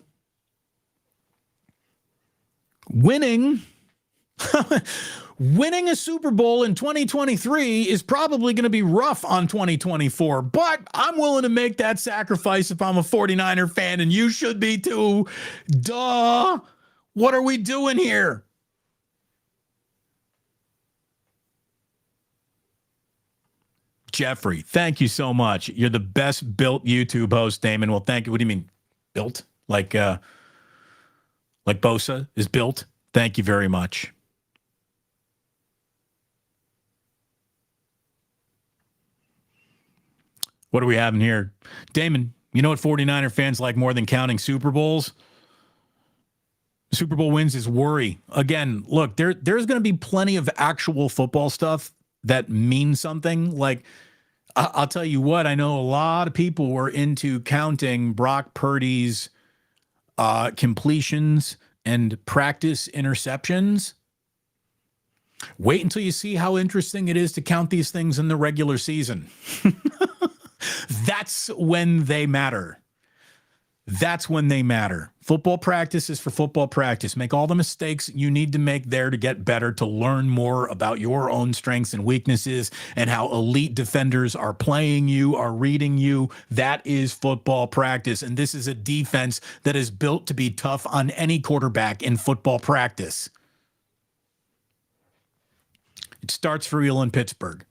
winning a Super Bowl in 2023 is probably going to be rough on 2024, but I'm willing to make that sacrifice if I'm a 49er fan, and you should be too. Duh. What are we doing here? Jeffrey, thank you so much. You're the best built YouTube host, Damon. Well, thank you. What do you mean built? Like Bosa is built? Thank you very much. What are we having here? Damon, you know what 49er fans like more than counting Super Bowls? Super Bowl wins is worry. Again, look, there's going to be plenty of actual football stuff that means something. Like, I'll tell you what, I know a lot of people were into counting Brock Purdy's completions and practice interceptions. Wait until you see how interesting it is to count these things in the regular season. That's when they matter. That's when they matter. Football practice is for football practice. Make all the mistakes you need to make there to get better, to learn more about your own strengths and weaknesses and how elite defenders are playing you, are reading you. That is football practice. And this is a defense that is built to be tough on any quarterback in football practice. It starts for real in Pittsburgh.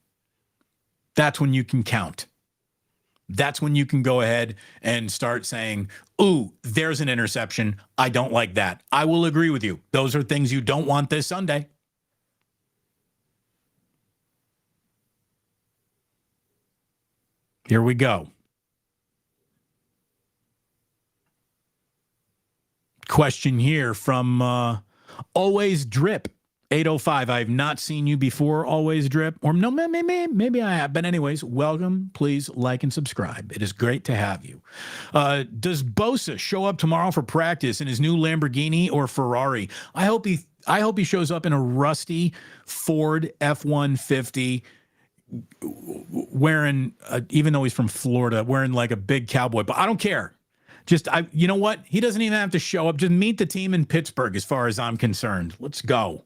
That's when you can count. That's when you can go ahead and start saying, ooh, there's an interception. I don't like that. I will agree with you. Those are things you don't want this Sunday. Here we go. Question here from Always Drip 805. I have not seen you before, Always Drip. Or no, maybe I have. But anyways, welcome. Please like and subscribe. It is great to have you. Does Bosa show up tomorrow for practice in his new Lamborghini or Ferrari? I hope he shows up in a rusty Ford F-150 wearing, even though he's from Florida, wearing like a big cowboy. But I don't care. You know what? He doesn't even have to show up. Just meet the team in Pittsburgh as far as I'm concerned. Let's go.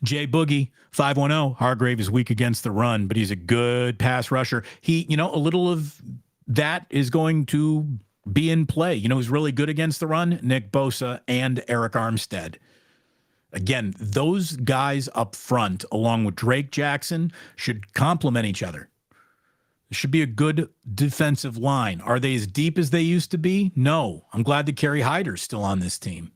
Jay Boogie 510. Hargrave is weak against the run, but he's a good pass rusher. A little of that is going to be in play. Who's really good against the run? Nick Bosa and Eric Armstead. Again, those guys up front, along with Drake Jackson, should complement each other. It should be a good defensive line. Are they as deep as they used to be? No. I'm glad that Kerry Hyder's still on this team.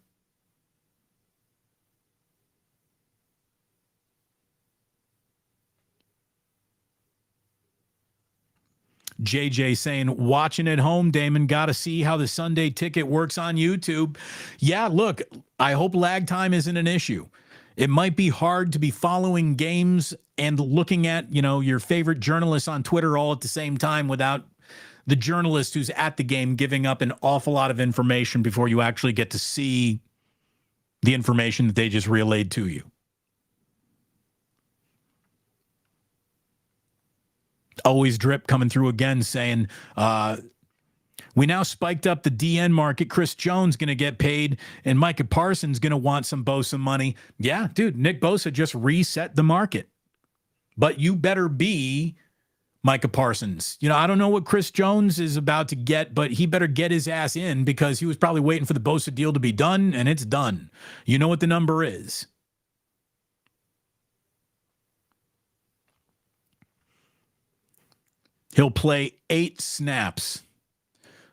JJ saying, watching at home, Damon, got to see how the Sunday ticket works on YouTube. Yeah, look, I hope lag time isn't an issue. It might be hard to be following games and looking at, your favorite journalists on Twitter all at the same time without the journalist who's at the game giving up an awful lot of information before you actually get to see the information that they just relayed to you. Always Drip coming through again saying, we now spiked up the DN market. Chris Jones going to get paid, and Micah Parsons going to want some Bosa money. Yeah, dude, Nick Bosa just reset the market. But you better be Micah Parsons. I don't know what Chris Jones is about to get, but he better get his ass in because he was probably waiting for the Bosa deal to be done, and it's done. You know what the number is. He'll play 8 snaps.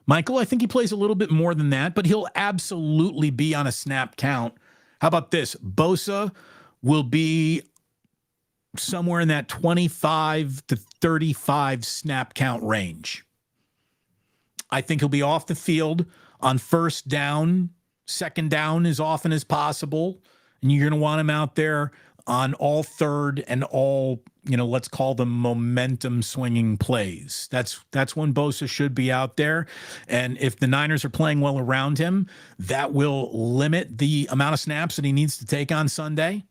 Michael, I think he plays a little bit more than that, but he'll absolutely be on a snap count. How about this? Bosa will be somewhere in that 25 to 35 snap count range. I think he'll be off the field on first down, second down as often as possible, and you're going to want him out there on all third and all, let's call them momentum swinging plays. That's when Bosa should be out there. And if the Niners are playing well around him, that will limit the amount of snaps that he needs to take on Sunday.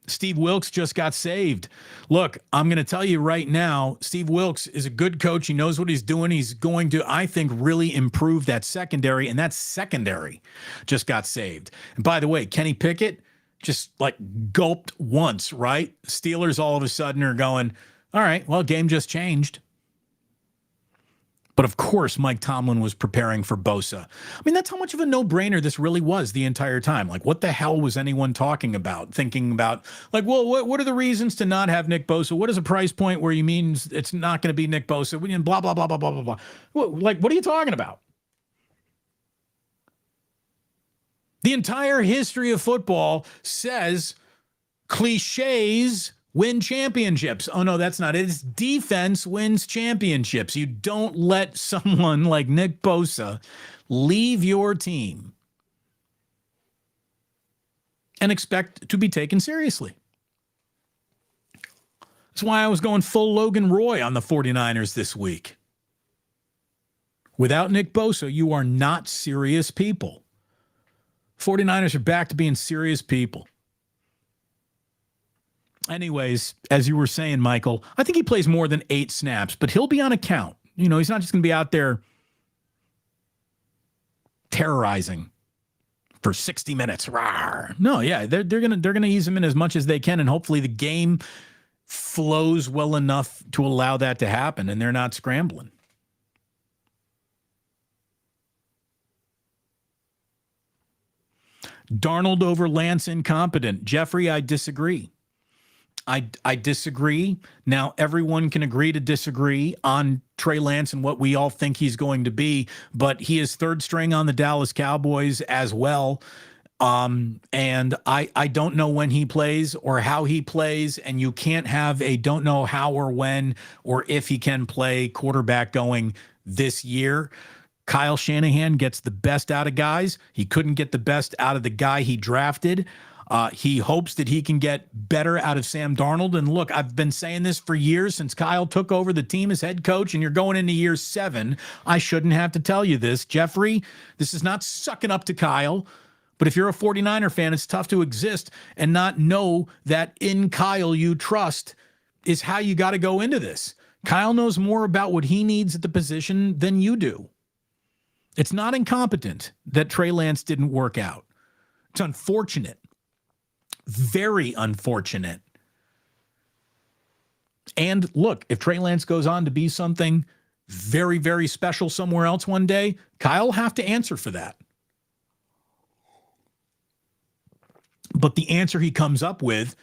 Steve Wilks just got saved. Look, I'm going to tell you right now, Steve Wilks is a good coach. He knows what he's doing. He's going to, I think, really improve that secondary, and that secondary just got saved. And by the way, Kenny Pickett just gulped once, right? Steelers all of a sudden are going, all right, well, game just changed. But of course, Mike Tomlin was preparing for Bosa. I mean, that's how much of a no-brainer this really was the entire time. What the hell was anyone talking about, thinking about, what are the reasons to not have Nick Bosa? What is a price point where you mean it's not going to be Nick Bosa? Blah, blah, blah, blah, blah, blah, blah. What are you talking about? The entire history of football says cliches win championships. Oh, no, that's not it. It's defense wins championships. You don't let someone like Nick Bosa leave your team and expect to be taken seriously. That's why I was going full Logan Roy on the 49ers this week. Without Nick Bosa, you are not serious people. 49ers are back to being serious people. Anyways, as you were saying, Michael, I think he plays more than 8 snaps, but he'll be on a count. He's not just going to be out there terrorizing for 60 minutes. Rawr. No, yeah, they're gonna ease him in as much as they can, and hopefully the game flows well enough to allow that to happen, and they're not scrambling. Darnold over Lance incompetent. Jeffrey, I disagree. I disagree. Now, everyone can agree to disagree on Trey Lance and what we all think he's going to be, but he is third string on the Dallas Cowboys as well. And I don't know when he plays or how he plays, and you can't have a don't know how or when or if he can play quarterback going this year. Kyle Shanahan gets the best out of guys. He couldn't get the best out of the guy he drafted. He hopes that he can get better out of Sam Darnold. And look, I've been saying this for years since Kyle took over the team as head coach, and you're going into year 7. I shouldn't have to tell you this. Jeffrey, this is not sucking up to Kyle. But if you're a 49er fan, it's tough to exist and not know that in Kyle you trust is how you got to go into this. Kyle knows more about what he needs at the position than you do. It's not incompetent that Trey Lance didn't work out. It's unfortunate. Very unfortunate. And look, if Trey Lance goes on to be something very, very special somewhere else one day, Kyle will have to answer for that. But the answer he comes up with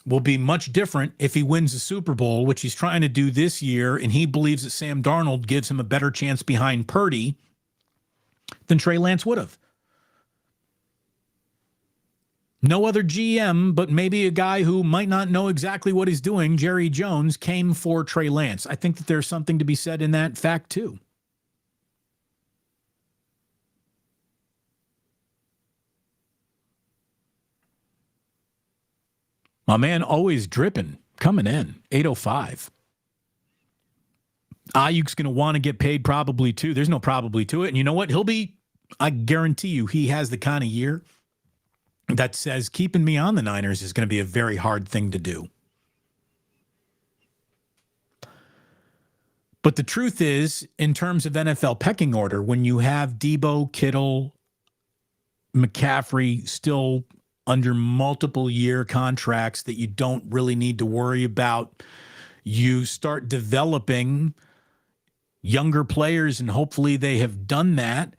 will be much different if he wins the Super Bowl, which he's trying to do this year, and he believes that Sam Darnold gives him a better chance behind Purdy than Trey Lance would have. No other GM, but maybe a guy who might not know exactly what he's doing, Jerry Jones, came for Trey Lance. I think that there's something to be said in that fact, too. My man always dripping, coming in, 8:05. Ayuk's going to want to get paid probably, too. There's no probably to it. And you know what? I guarantee you, he has the kind of year that says keeping me on the Niners is going to be a very hard thing to do. But the truth is, in terms of NFL pecking order, when you have Debo, Kittle, McCaffrey still under multiple year contracts that you don't really need to worry about, you start developing younger players, and hopefully they have done that,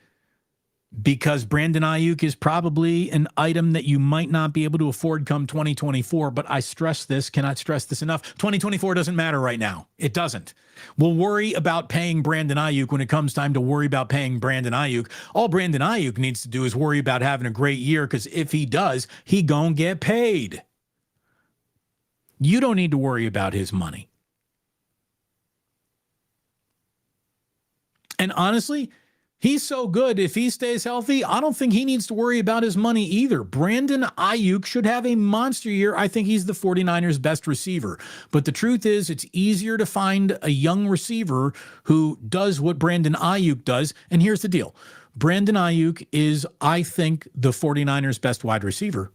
because Brandon Ayuk is probably an item that you might not be able to afford come 2024. But I cannot stress this enough. 2024 doesn't matter right now. It doesn't. We'll worry about paying Brandon Ayuk when it comes time to worry about paying Brandon Ayuk. All Brandon Ayuk needs to do is worry about having a great year, because if he does, he gonna get paid. You don't need to worry about his money. And honestly, he's so good. If he stays healthy, I don't think he needs to worry about his money either. Brandon Ayuk should have a monster year. I think he's the 49ers' best receiver. But the truth is, it's easier to find a young receiver who does what Brandon Ayuk does. And here's the deal. Brandon Ayuk is, I think, the 49ers' best wide receiver.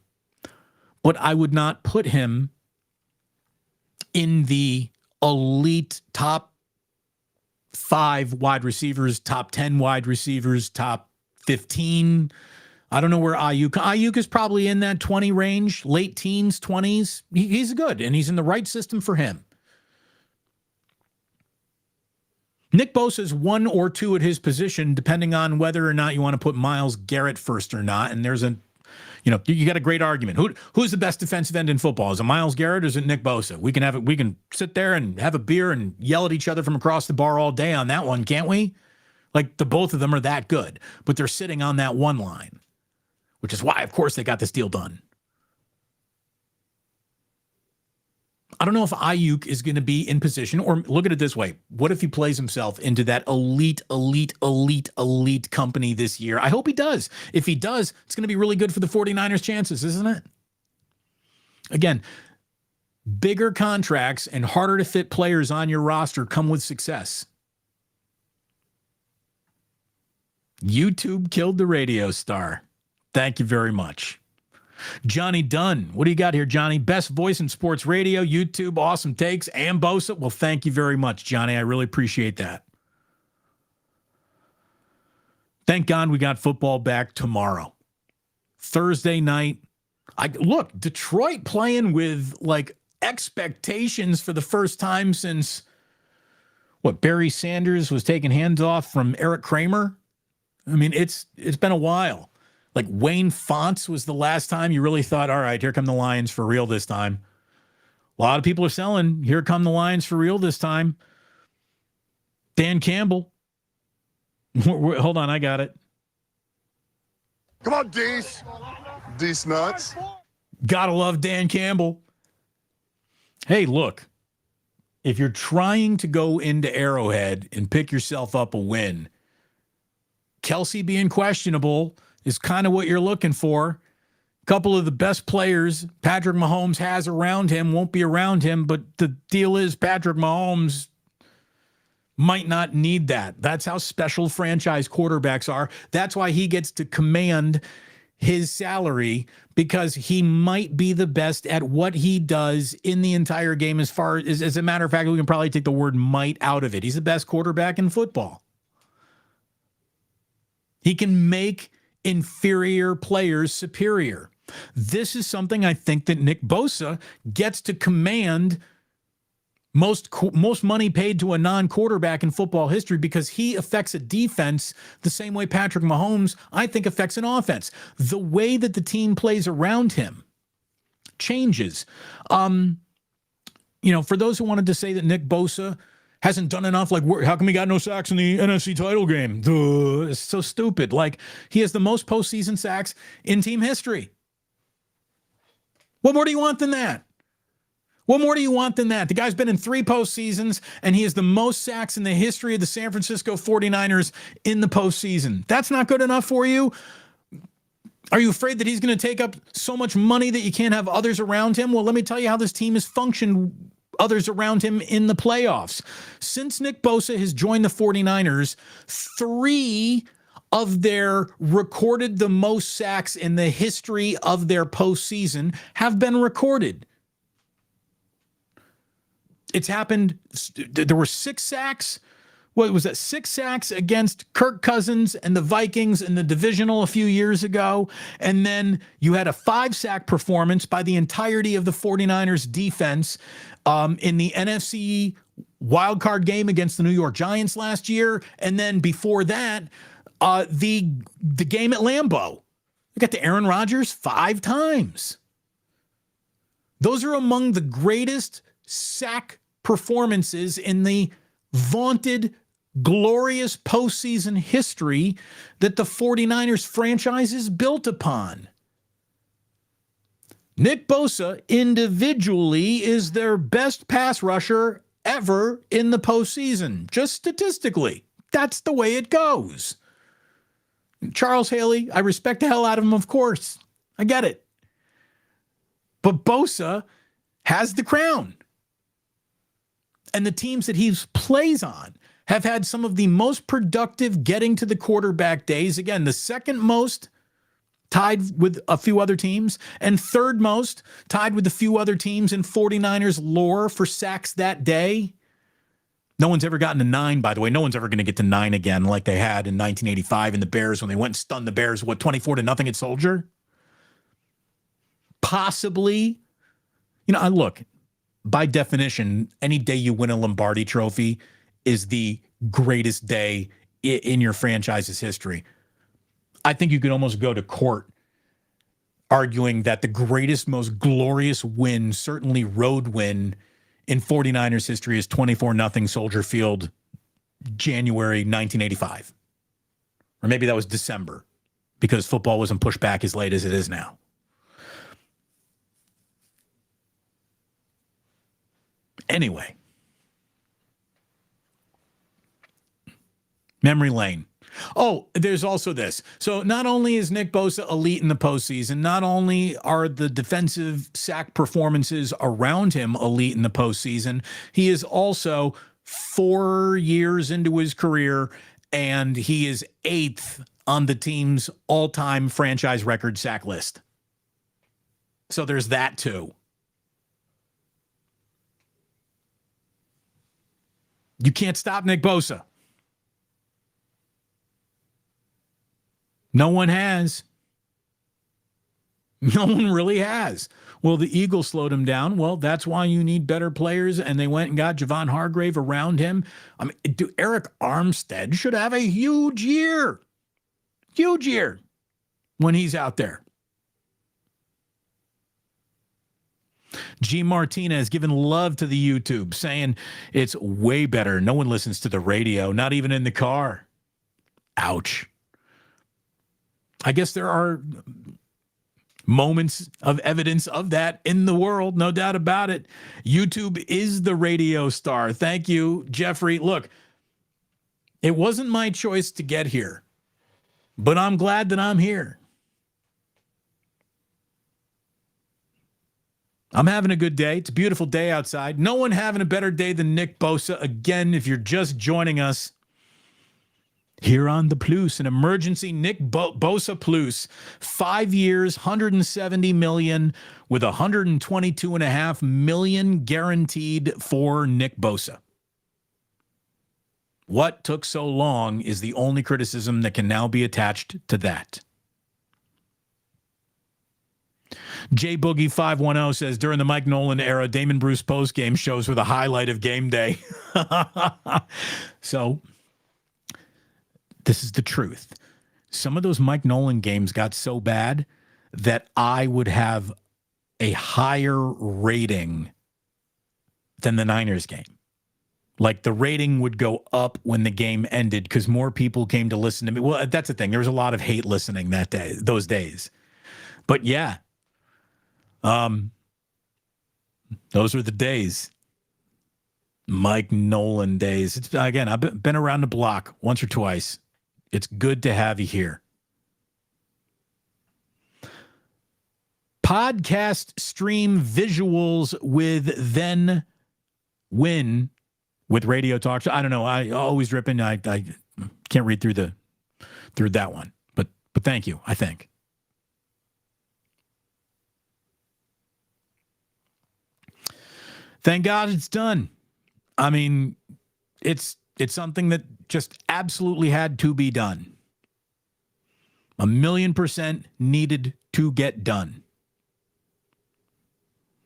But I would not put him in the elite top 5 wide receivers, top 10 wide receivers, top 15. I don't know where Ayuk is probably in that 20 range, late teens, 20s. He's good, and he's in the right system for him. Nick Bosa is 1 or 2 at his position, depending on whether or not you want to put Myles Garrett first or not. And there's you got a great argument. Who's the best defensive end in football? Is it Myles Garrett or is it Nick Bosa? We can sit there and have a beer and yell at each other from across the bar all day on that one, can't we? Like, the both of them are that good, but they're sitting on that one line, which is why, of course, they got this deal done. I don't know if Ayuk is going to be in position, or look at it this way. What if he plays himself into that elite company this year? I hope he does. If he does, it's going to be really good for the 49ers' chances, isn't it? Again, bigger contracts and harder to fit players on your roster come with success. YouTube killed the radio star. Thank you very much. Johnny Dunn, what do you got here, Johnny? Best voice in sports radio, YouTube, awesome takes, and Bosa. Well, thank you very much, Johnny. I really appreciate that. Thank God we got football back tomorrow. Thursday night. Look, Detroit playing with, like, expectations for the first time since, Barry Sanders was taking hands off from Eric Kramer? I mean, it's been a while. Like Wayne Fonts was the last time you really thought, all right, here come the Lions for real this time. A lot of people are selling, here come the Lions for real this time. Dan Campbell. Hold on, I got it. Come on, Dees. Dees nuts. Gotta love Dan Campbell. Hey, look, if you're trying to go into Arrowhead and pick yourself up a win, Kelsey being questionable is kind of what you're looking for. A couple of the best players Patrick Mahomes has around him won't be around him, but the deal is Patrick Mahomes might not need that. That's how special franchise quarterbacks are. That's why he gets to command his salary, because he might be the best at what he does in the entire game. As a matter of fact, we can probably take the word might out of it. He's the best quarterback in football. He can make inferior players superior. This is something I think that Nick Bosa gets to command most money paid to a non-quarterback in football history, because he affects a defense the same way Patrick Mahomes, I think, affects an offense. The way that the team plays around him changes. For those who wanted to say that Nick Bosa hasn't done enough, like, how come he got no sacks in the NFC title game? Duh, it's so stupid. Like, he has the most postseason sacks in team history. What more do you want than that? What more do you want than that? The guy's been in 3 postseasons, and he has the most sacks in the history of the San Francisco 49ers in the postseason. That's not good enough for you? Are you afraid that he's going to take up so much money that you can't have others around him? Well, let me tell you how this team has functioned, others around him in the playoffs. Since Nick Bosa has joined the 49ers, 3 of their recorded the most sacks in the history of their postseason have been recorded. It's happened. There were 6 sacks. What was that? 6 sacks against Kirk Cousins and the Vikings in the divisional a few years ago. And then you had a 5-sack performance by the entirety of the 49ers defense in the NFC wildcard game against the New York Giants last year. And then before that, the game at Lambeau. We got to Aaron Rodgers 5 times. Those are among the greatest sack performances in the vaunted, glorious postseason history that the 49ers franchise is built upon. Nick Bosa individually is their best pass rusher ever in the postseason. Just statistically, that's the way it goes. Charles Haley, I respect the hell out of him, of course. I get it. But Bosa has the crown. And the teams that he plays on have had some of the most productive getting to the quarterback days. Again, the second most, tied with a few other teams, and third most, tied with a few other teams in 49ers lore for sacks that day. No one's ever gotten to 9, by the way. No one's ever going to get to 9 again like they had in 1985 in the Bears when they went and stunned the Bears, 24-0 at Soldier? Possibly. Look, by definition, any day you win a Lombardi trophy is the greatest day in your franchise's history. I think you could almost go to court arguing that the greatest, most glorious win, certainly road win, in 49ers history is 24-0 Soldier Field, January 1985. Or maybe that was December, because football wasn't pushed back as late as it is now. Anyway, memory lane. Oh, there's also this. So not only is Nick Bosa elite in the postseason, not only are the defensive sack performances around him elite in the postseason, he is also 4 years into his career, and he is 8th on the team's all-time franchise record sack list. So there's that too. You can't stop Nick Bosa. No one has. No one really has. Well, the Eagles slowed him down. Well, that's why you need better players, and they went and got Javon Hargrave around him. I mean, Eric Armstead should have a huge year. Huge year. when he's out there. G. Martinez giving love to the YouTube, saying it's way better. No one listens to the radio, not even in the car. Ouch. I guess there are moments of evidence of that in the world, no doubt about it. YouTube is the radio star. Thank you, Jeffrey. Look, it wasn't my choice to get here, but I'm glad that I'm here. I'm having a good day. It's a beautiful day outside. No one having a better day than Nick Bosa. Again, if you're just joining us here on the Plus, an emergency Nick Bosa Plus, 5 years, $170 million with $122.5 million guaranteed for Nick Bosa. What took so long is the only criticism that can now be attached to that. J Boogie 510 says, during the Mike Nolan era, Damon Bruce postgame shows were the highlight of game day. So this is the truth. Some of those Mike Nolan games got so bad that I would have a higher rating than the Niners game. Like the rating would go up when the game ended because more people came to listen to me. Well, that's the thing. There was a lot of hate listening that day, those days. But yeah, those are the days. Mike Nolan days. It's, again, I've been around the block once or twice. It's good to have you here. Podcast stream visuals with then win with radio talk. I don't know. I always ripping. I can't read through that one, but thank you. I think. Thank God it's done. I mean, it's something that just absolutely had to be done. 1,000,000% needed to get done.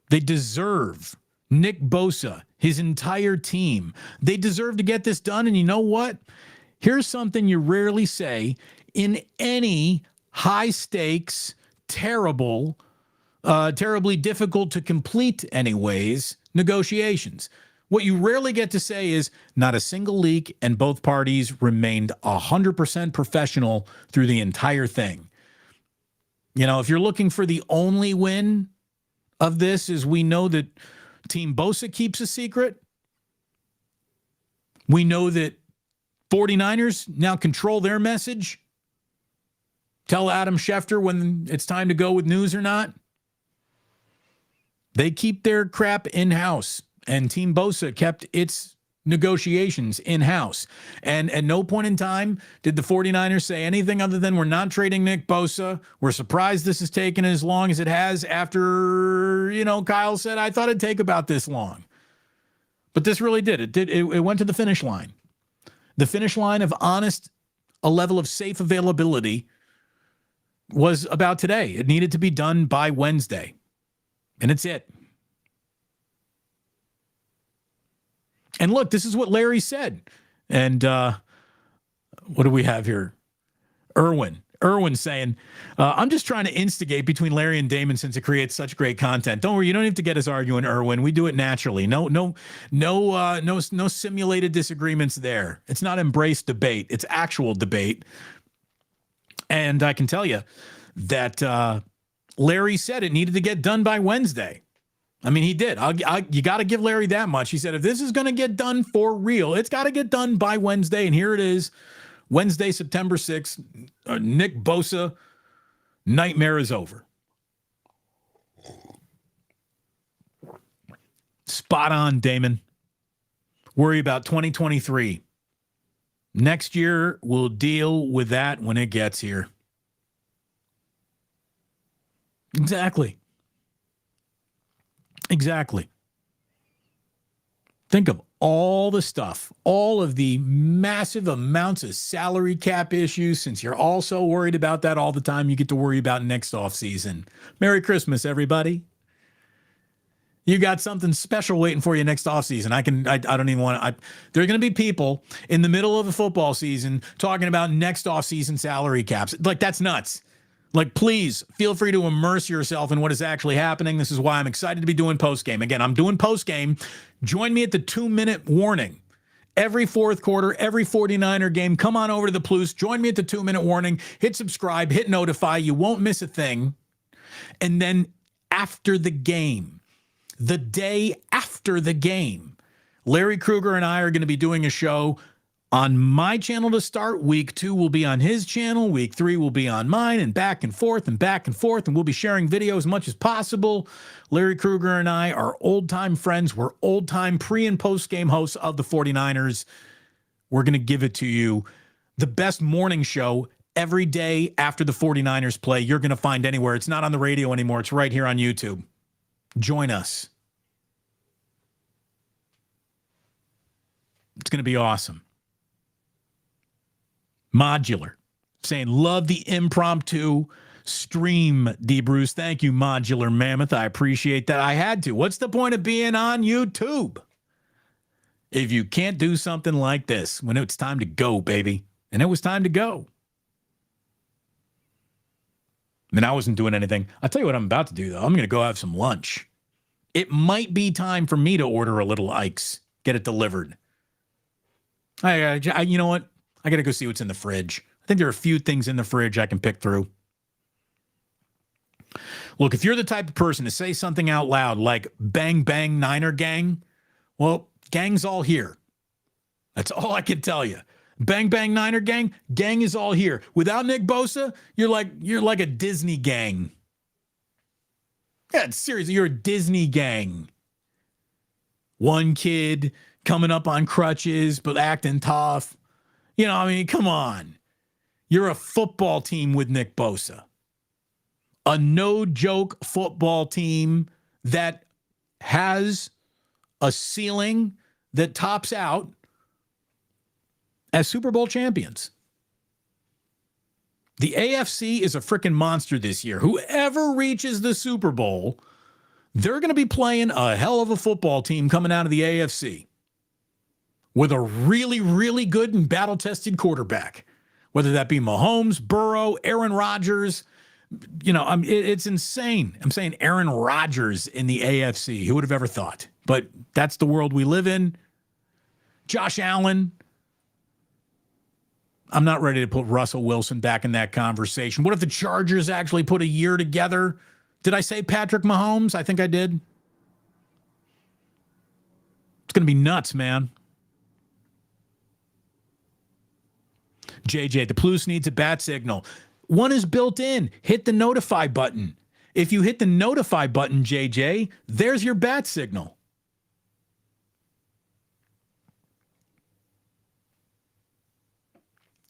They deserve Nick Bosa, his entire team. They deserve to get this done. And you know what? Here's something you rarely say in any high stakes, terribly difficult to complete anyways, negotiations. What you rarely get to say is not a single leak and both parties remained 100% professional through the entire thing. You know, if you're looking for the only win of this is we know that Team Bosa keeps a secret. We know that 49ers now control their message. Tell Adam Schefter when it's time to go with news or not. They keep their crap in-house, and Team Bosa kept its negotiations in-house. And at no point in time did the 49ers say anything other than we're not trading Nick Bosa. We're surprised this has taken as long as it has after, Kyle said, I thought it'd take about this long. But this really did. It went to the finish line. The finish line of a level of safe availability was about today. It needed to be done by Wednesday. And it's it. And look, this is what Larry said. And what do we have here? Irwin saying, I'm just trying to instigate between Larry and Damon since it creates such great content. Don't worry, you don't have to get us arguing, Irwin. We do it naturally. No simulated disagreements there. It's not embraced debate. It's actual debate. And I can tell you that Larry said it needed to get done by Wednesday. I mean, he did. You got to give Larry that much. He said, if this is going to get done for real, it's got to get done by Wednesday. And here it is, Wednesday, September 6th. Nick Bosa, nightmare is over. Spot on, Damon. Worry about 2023. Next year, we'll deal with that when it gets here. Exactly. Think of all the stuff, all of the massive amounts of salary cap issues. Since you're all so worried about that all the time, you get to worry about next offseason. Merry Christmas, everybody. You got something special waiting for you next offseason. I don't even want to. There are going to be people in the middle of a football season talking about next offseason salary caps. Like, that's nuts. Like, please feel free to immerse yourself in what is actually happening. This is why I'm excited to be doing postgame. Again, I'm doing postgame. Join me at the 2-minute warning. Every fourth quarter, every 49er game, come on over to the Plus. Join me at the 2-minute warning. Hit subscribe, hit notify. You won't miss a thing. And then after the game, the day after the game, Larry Krueger and I are going to be doing a show on my channel to start. Week 2 will be on his channel. Week 3 will be on mine, and back and forth and back and forth. And we'll be sharing video as much as possible. Larry Krueger and I are old-time friends. We're old-time pre- and post-game hosts of the 49ers. We're going to give it to you. The best morning show every day after the 49ers play you're going to find anywhere. It's not on the radio anymore. It's right here on YouTube. Join us. It's going to be awesome. Modular saying, love the impromptu stream, D. Bruce. Thank you, Modular Mammoth. I appreciate that. I had to. What's the point of being on YouTube if you can't do something like this when it's time to go, baby? And it was time to go. I mean, I wasn't doing anything. I'll tell you what I'm about to do, though. I'm going to go have some lunch. It might be time for me to order a little Ike's, get it delivered. You know what? I got to go see what's in the fridge. I think there are a few things in the fridge I can pick through. Look, if you're the type of person to say something out loud like bang, bang, Niner gang, well, gang's all here. That's all I can tell you. Bang, bang, Niner gang, gang is all here. Without Nick Bosa, you're like a Disney gang. Yeah, seriously, you're a Disney gang. One kid coming up on crutches, but acting tough. You know, I mean, come on. You're a football team with Nick Bosa. A no-joke football team that has a ceiling that tops out as Super Bowl champions. The AFC is a freaking monster this year. Whoever reaches the Super Bowl, they're going to be playing a hell of a football team coming out of the AFC. With a really, really good and battle-tested quarterback, whether that be Mahomes, Burrow, Aaron Rodgers. You know, it's insane. I'm saying Aaron Rodgers in the AFC. Who would have ever thought? But that's the world we live in. Josh Allen. I'm not ready to put Russell Wilson back in that conversation. What if the Chargers actually put a year together? Did I say Patrick Mahomes? I think I did. It's going to be nuts, man. JJ, the Plus needs a bat signal. One is built in. Hit the notify button. If you hit the notify button, JJ, there's your bat signal.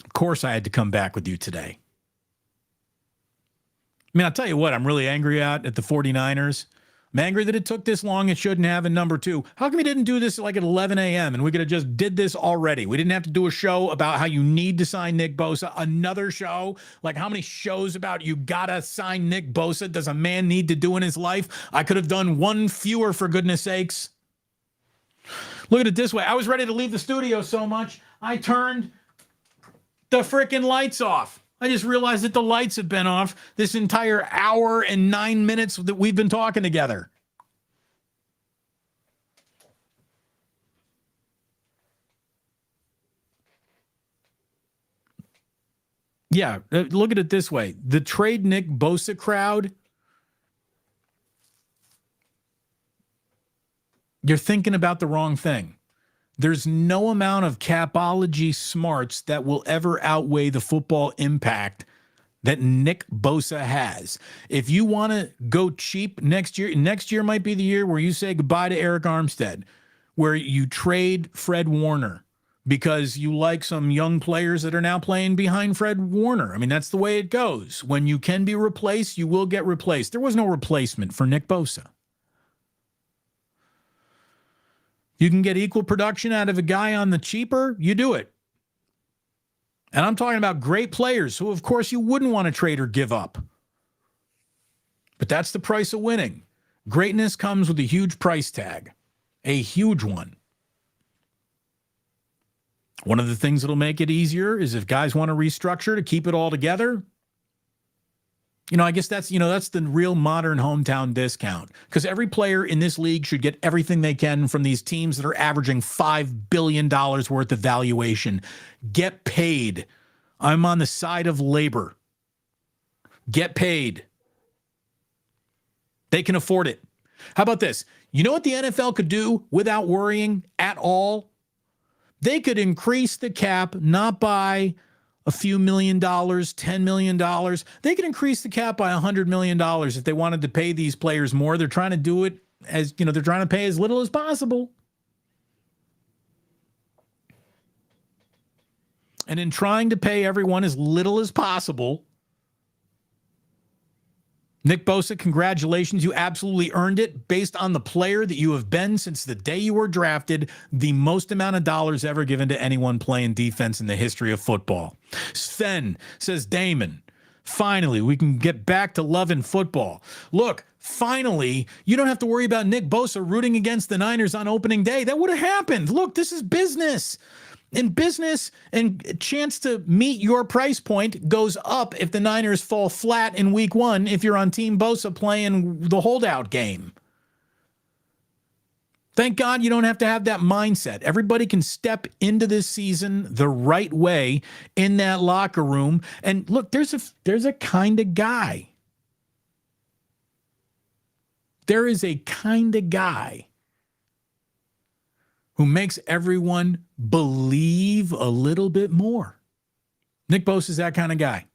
Of course, I had to come back with you today. I mean, I'll tell you what, I'm really angry at the 49ers. I'm angry that it took this long. It shouldn't have. And number 2, how come we didn't do this like at 11 a.m. and we could have just did this already? We didn't have to do a show about how you need to sign Nick Bosa. Another show, like how many shows about you gotta sign Nick Bosa does a man need to do in his life? I could have done one fewer, for goodness sakes. Look at it this way. I was ready to leave the studio so much, I turned the freaking lights off. I just realized that the lights have been off this entire hour and 9 minutes that we've been talking together. Yeah, look at it this way. The trade Nick Bosa crowd, you're thinking about the wrong thing. There's no amount of capology smarts that will ever outweigh the football impact that Nick Bosa has. If you want to go cheap next year might be the year where you say goodbye to Eric Armstead, where you trade Fred Warner because you like some young players that are now playing behind Fred Warner. I mean, that's the way it goes. When you can be replaced, you will get replaced. There was no replacement for Nick Bosa. You can get equal production out of a guy on the cheaper, you do it. And I'm talking about great players who, of course, you wouldn't want to trade or give up. But that's the price of winning. Greatness comes with a huge price tag, a huge one. One of the things that'll make it easier is if guys want to restructure to keep it all together, I guess that's the real modern hometown discount, because every player in this league should get everything they can from these teams that are averaging $5 billion worth of valuation. Get paid. I'm on the side of labor. Get paid. They can afford it. How about this? You know what the NFL could do without worrying at all? They could increase the cap, not by a few $1 million, $10 million. They could increase the cap by $100 million if they wanted to pay these players more. They're trying to do it as, they're trying to pay as little as possible. And in trying to pay everyone as little as possible, Nick Bosa, congratulations. You absolutely earned it based on the player that you have been since the day you were drafted, the most amount of dollars ever given to anyone playing defense in the history of football. Sven says, Damon, finally, we can get back to loving football. Look, finally, you don't have to worry about Nick Bosa rooting against the Niners on opening day. That would have happened. Look, this is business. In business, and chance to meet your price point goes up if the Niners fall flat in week 1 if you're on Team Bosa playing the holdout game. Thank God you don't have to have that mindset. Everybody can step into this season the right way in that locker room. And look, there's a kind of guy. There is a kind of guy who makes everyone believe a little bit more. Nick Bosa is that kind of guy.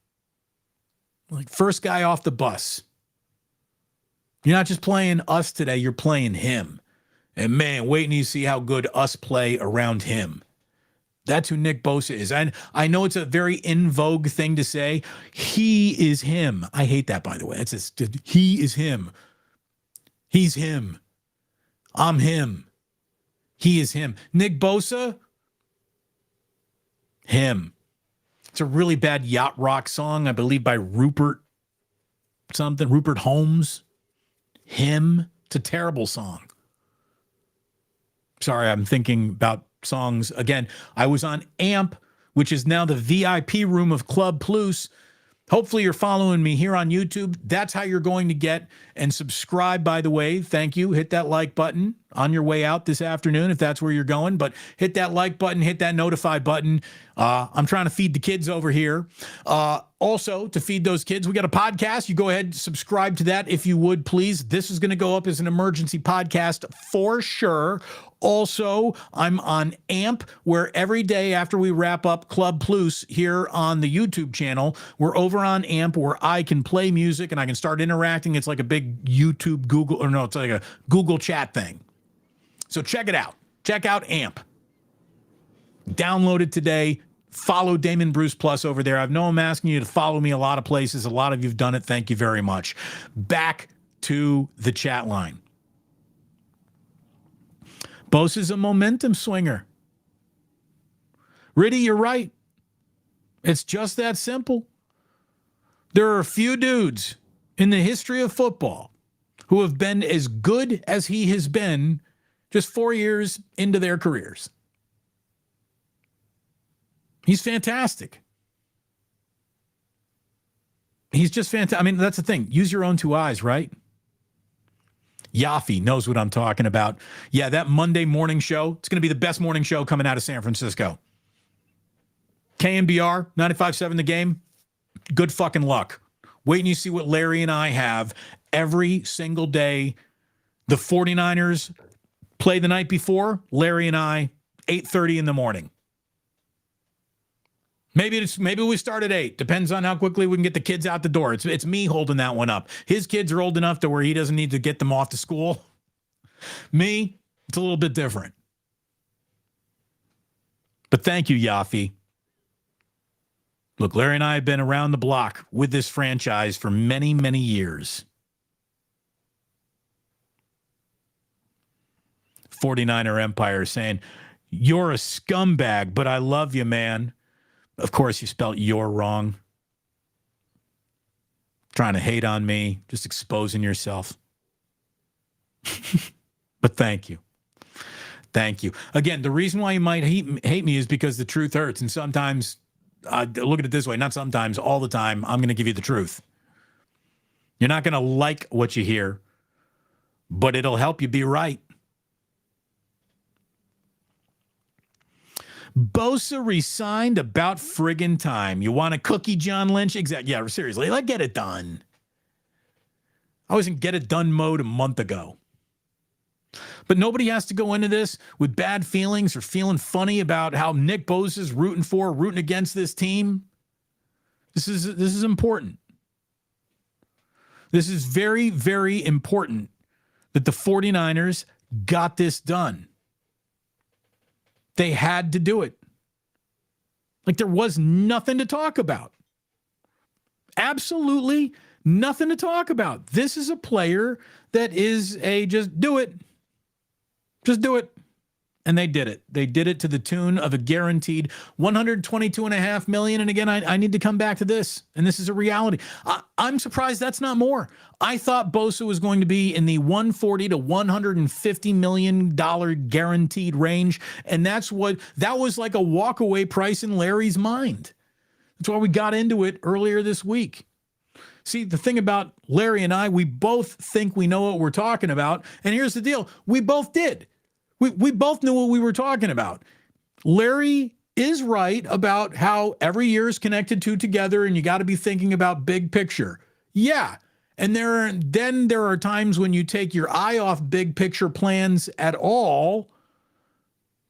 Like, first guy off the bus. You're not just playing us today, you're playing him. And man, wait until you see how good us play around him. That's who Nick Bosa is. And I know it's a very in vogue thing to say. He is him. I hate that, by the way. It's just, he is him. He's him. I'm him. He is him. Nick Bosa, him. It's a really bad yacht rock song, I believe, by Rupert Holmes. Him. It's a terrible song. Sorry, I'm thinking about songs. Again, I was on AMP, which is now the VIP room of Club Plus. Hopefully you're following me here on YouTube. That's how you're going to get and subscribe, by the way. Thank you. Hit that like button on your way out this afternoon if that's where you're going. But hit that like button, hit that notify button. I'm trying to feed the kids over here. Also, to feed those kids, we got a podcast. You go ahead and subscribe to that if you would, please. This is going to go up as an emergency podcast for sure. Also, I'm on AMP, where every day after we wrap up Club Plus here on the YouTube channel, we're over on AMP where I can play music and I can start interacting. It's like a big YouTube it's like a Google chat thing. So check it out. Check out AMP. Download it today. Follow Damon Bruce Plus over there. I know I'm asking you to follow me a lot of places. A lot of you've done it. Thank you very much. Back to the chat line. Bosa's a momentum swinger. Riddy, you're right. It's just that simple. There are a few dudes in the history of football who have been as good as he has been just 4 years into their careers. He's fantastic. He's just fantastic. I mean, that's the thing. Use your own two eyes, right? Yaffe knows what I'm talking about. Yeah, that Monday morning show, it's going to be the best morning show coming out of San Francisco. KNBR, 95.7 The Game, good fucking luck. Wait and you see what Larry and I have every single day. The 49ers play the night before, Larry and I, 8:30 in the morning. Maybe we start at 8. Depends on how quickly we can get the kids out the door. It's me holding that one up. His kids are old enough to where he doesn't need to get them off to school. Me, it's a little bit different. But thank you, Yaffe. Look, Larry and I have been around the block with this franchise for many, many years. 49er Empire saying, you're a scumbag, but I love you, man. Of course, you spelled "you're" wrong. Trying to hate on me, just exposing yourself. But thank you. Thank you. Again, the reason why you might hate me is because the truth hurts. And sometimes, look at it this way, not sometimes, all the time, I'm going to give you the truth. You're not going to like what you hear, but it'll help you be right. Bosa resigned about friggin' time. You want a cookie, John Lynch? Exactly. Yeah, seriously. Let's get it done. I was in get it done mode a month ago. But nobody has to go into this with bad feelings or feeling funny about how Nick Bosa's rooting against this team. This is important. This is very, very important that the 49ers got this done. They had to do it. Like there was nothing to talk about. Absolutely nothing to talk about. This is a player that is just do it. Just do it. And they did it. They did it to the tune of a guaranteed $122.5 million. And again, I need to come back to this. And this is a reality. I'm surprised that's not more. I thought Bosa was going to be in the $140 to $150 million guaranteed range. And that was like a walkaway price in Larry's mind. That's why we got into it earlier this week. See, the thing about Larry and I, we both think we know what we're talking about. And here's the deal. We both did. We both knew what we were talking about. Larry is right about how every year is connected to together and you got to be thinking about big picture. Yeah. And there are times when you take your eye off big picture plans at all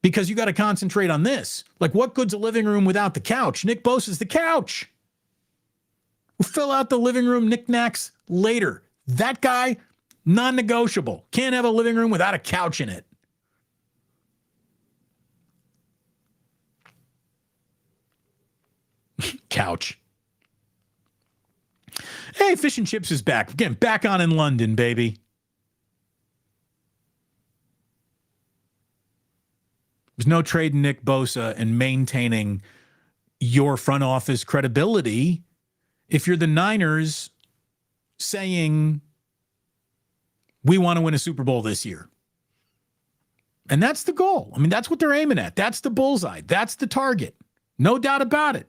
because you got to concentrate on this. Like what good's a living room without the couch? Nick Bosa's the couch. We'll fill out the living room knickknacks later. That guy, non-negotiable. Can't have a living room without a couch in it. Couch. Hey, Fish and Chips is back. Again, back on in London, baby. There's no trading Nick Bosa and maintaining your front office credibility if you're the Niners saying, we want to win a Super Bowl this year. And that's the goal. I mean, that's what they're aiming at. That's the bullseye. That's the target. No doubt about it.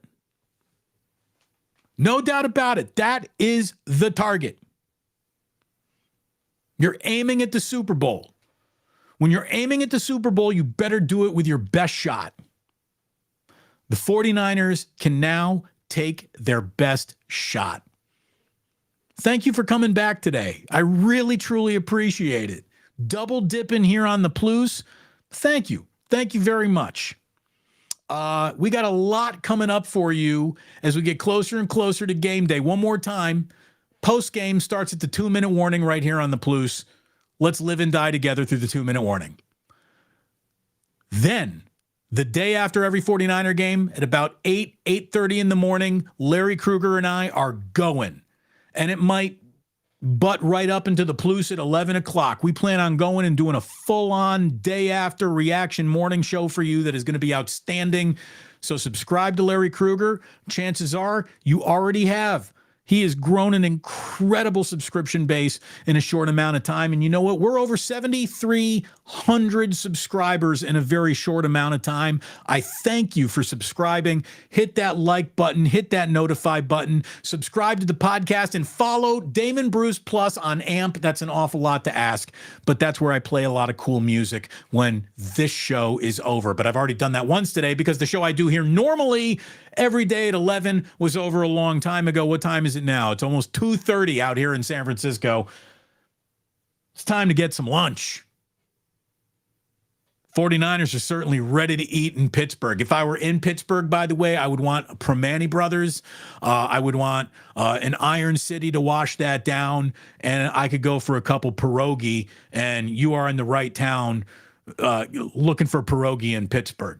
No doubt about it. That is the target. You're aiming at the Super Bowl. When you're aiming at the Super Bowl, you better do it with your best shot. The 49ers can now take their best shot. Thank you for coming back today. I really, truly appreciate it. Double dipping here on the Plus. Thank you. Thank you very much. We got a lot coming up for you as we get closer and closer to game day. One more time, post-game starts at the 2-minute warning right here on the Plus. Let's live and die together through the 2-minute warning. Then, the day after every 49er game, at about 8:30 in the morning, Larry Krueger and I are going. And it might butt right up into the Plus at 11 o'clock. We plan on going and doing a full-on day-after reaction morning show for you that is going to be outstanding. So subscribe to Larry Krueger. Chances are you already have. He has grown an incredible subscription base in a short amount of time. And you know what? We're over 7,300 subscribers in a very short amount of time. I thank you for subscribing. Hit that like button, hit that notify button, subscribe to the podcast, and follow Damon Bruce Plus on AMP. That's an awful lot to ask, but that's where I play a lot of cool music when this show is over. But I've already done that once today because the show I do here normally every day at 11 was over a long time ago. What time is it now? It's almost 2:30 out here in San Francisco. It's time to get some lunch. 49ers are certainly ready to eat in Pittsburgh. If I were in Pittsburgh, by the way, I would want a Primanti Brothers. I would want an Iron City to wash that down, and I could go for a couple pierogi, and you are in the right town looking for pierogi in Pittsburgh.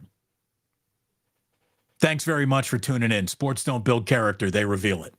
Thanks very much for tuning in. Sports don't build character, they reveal it.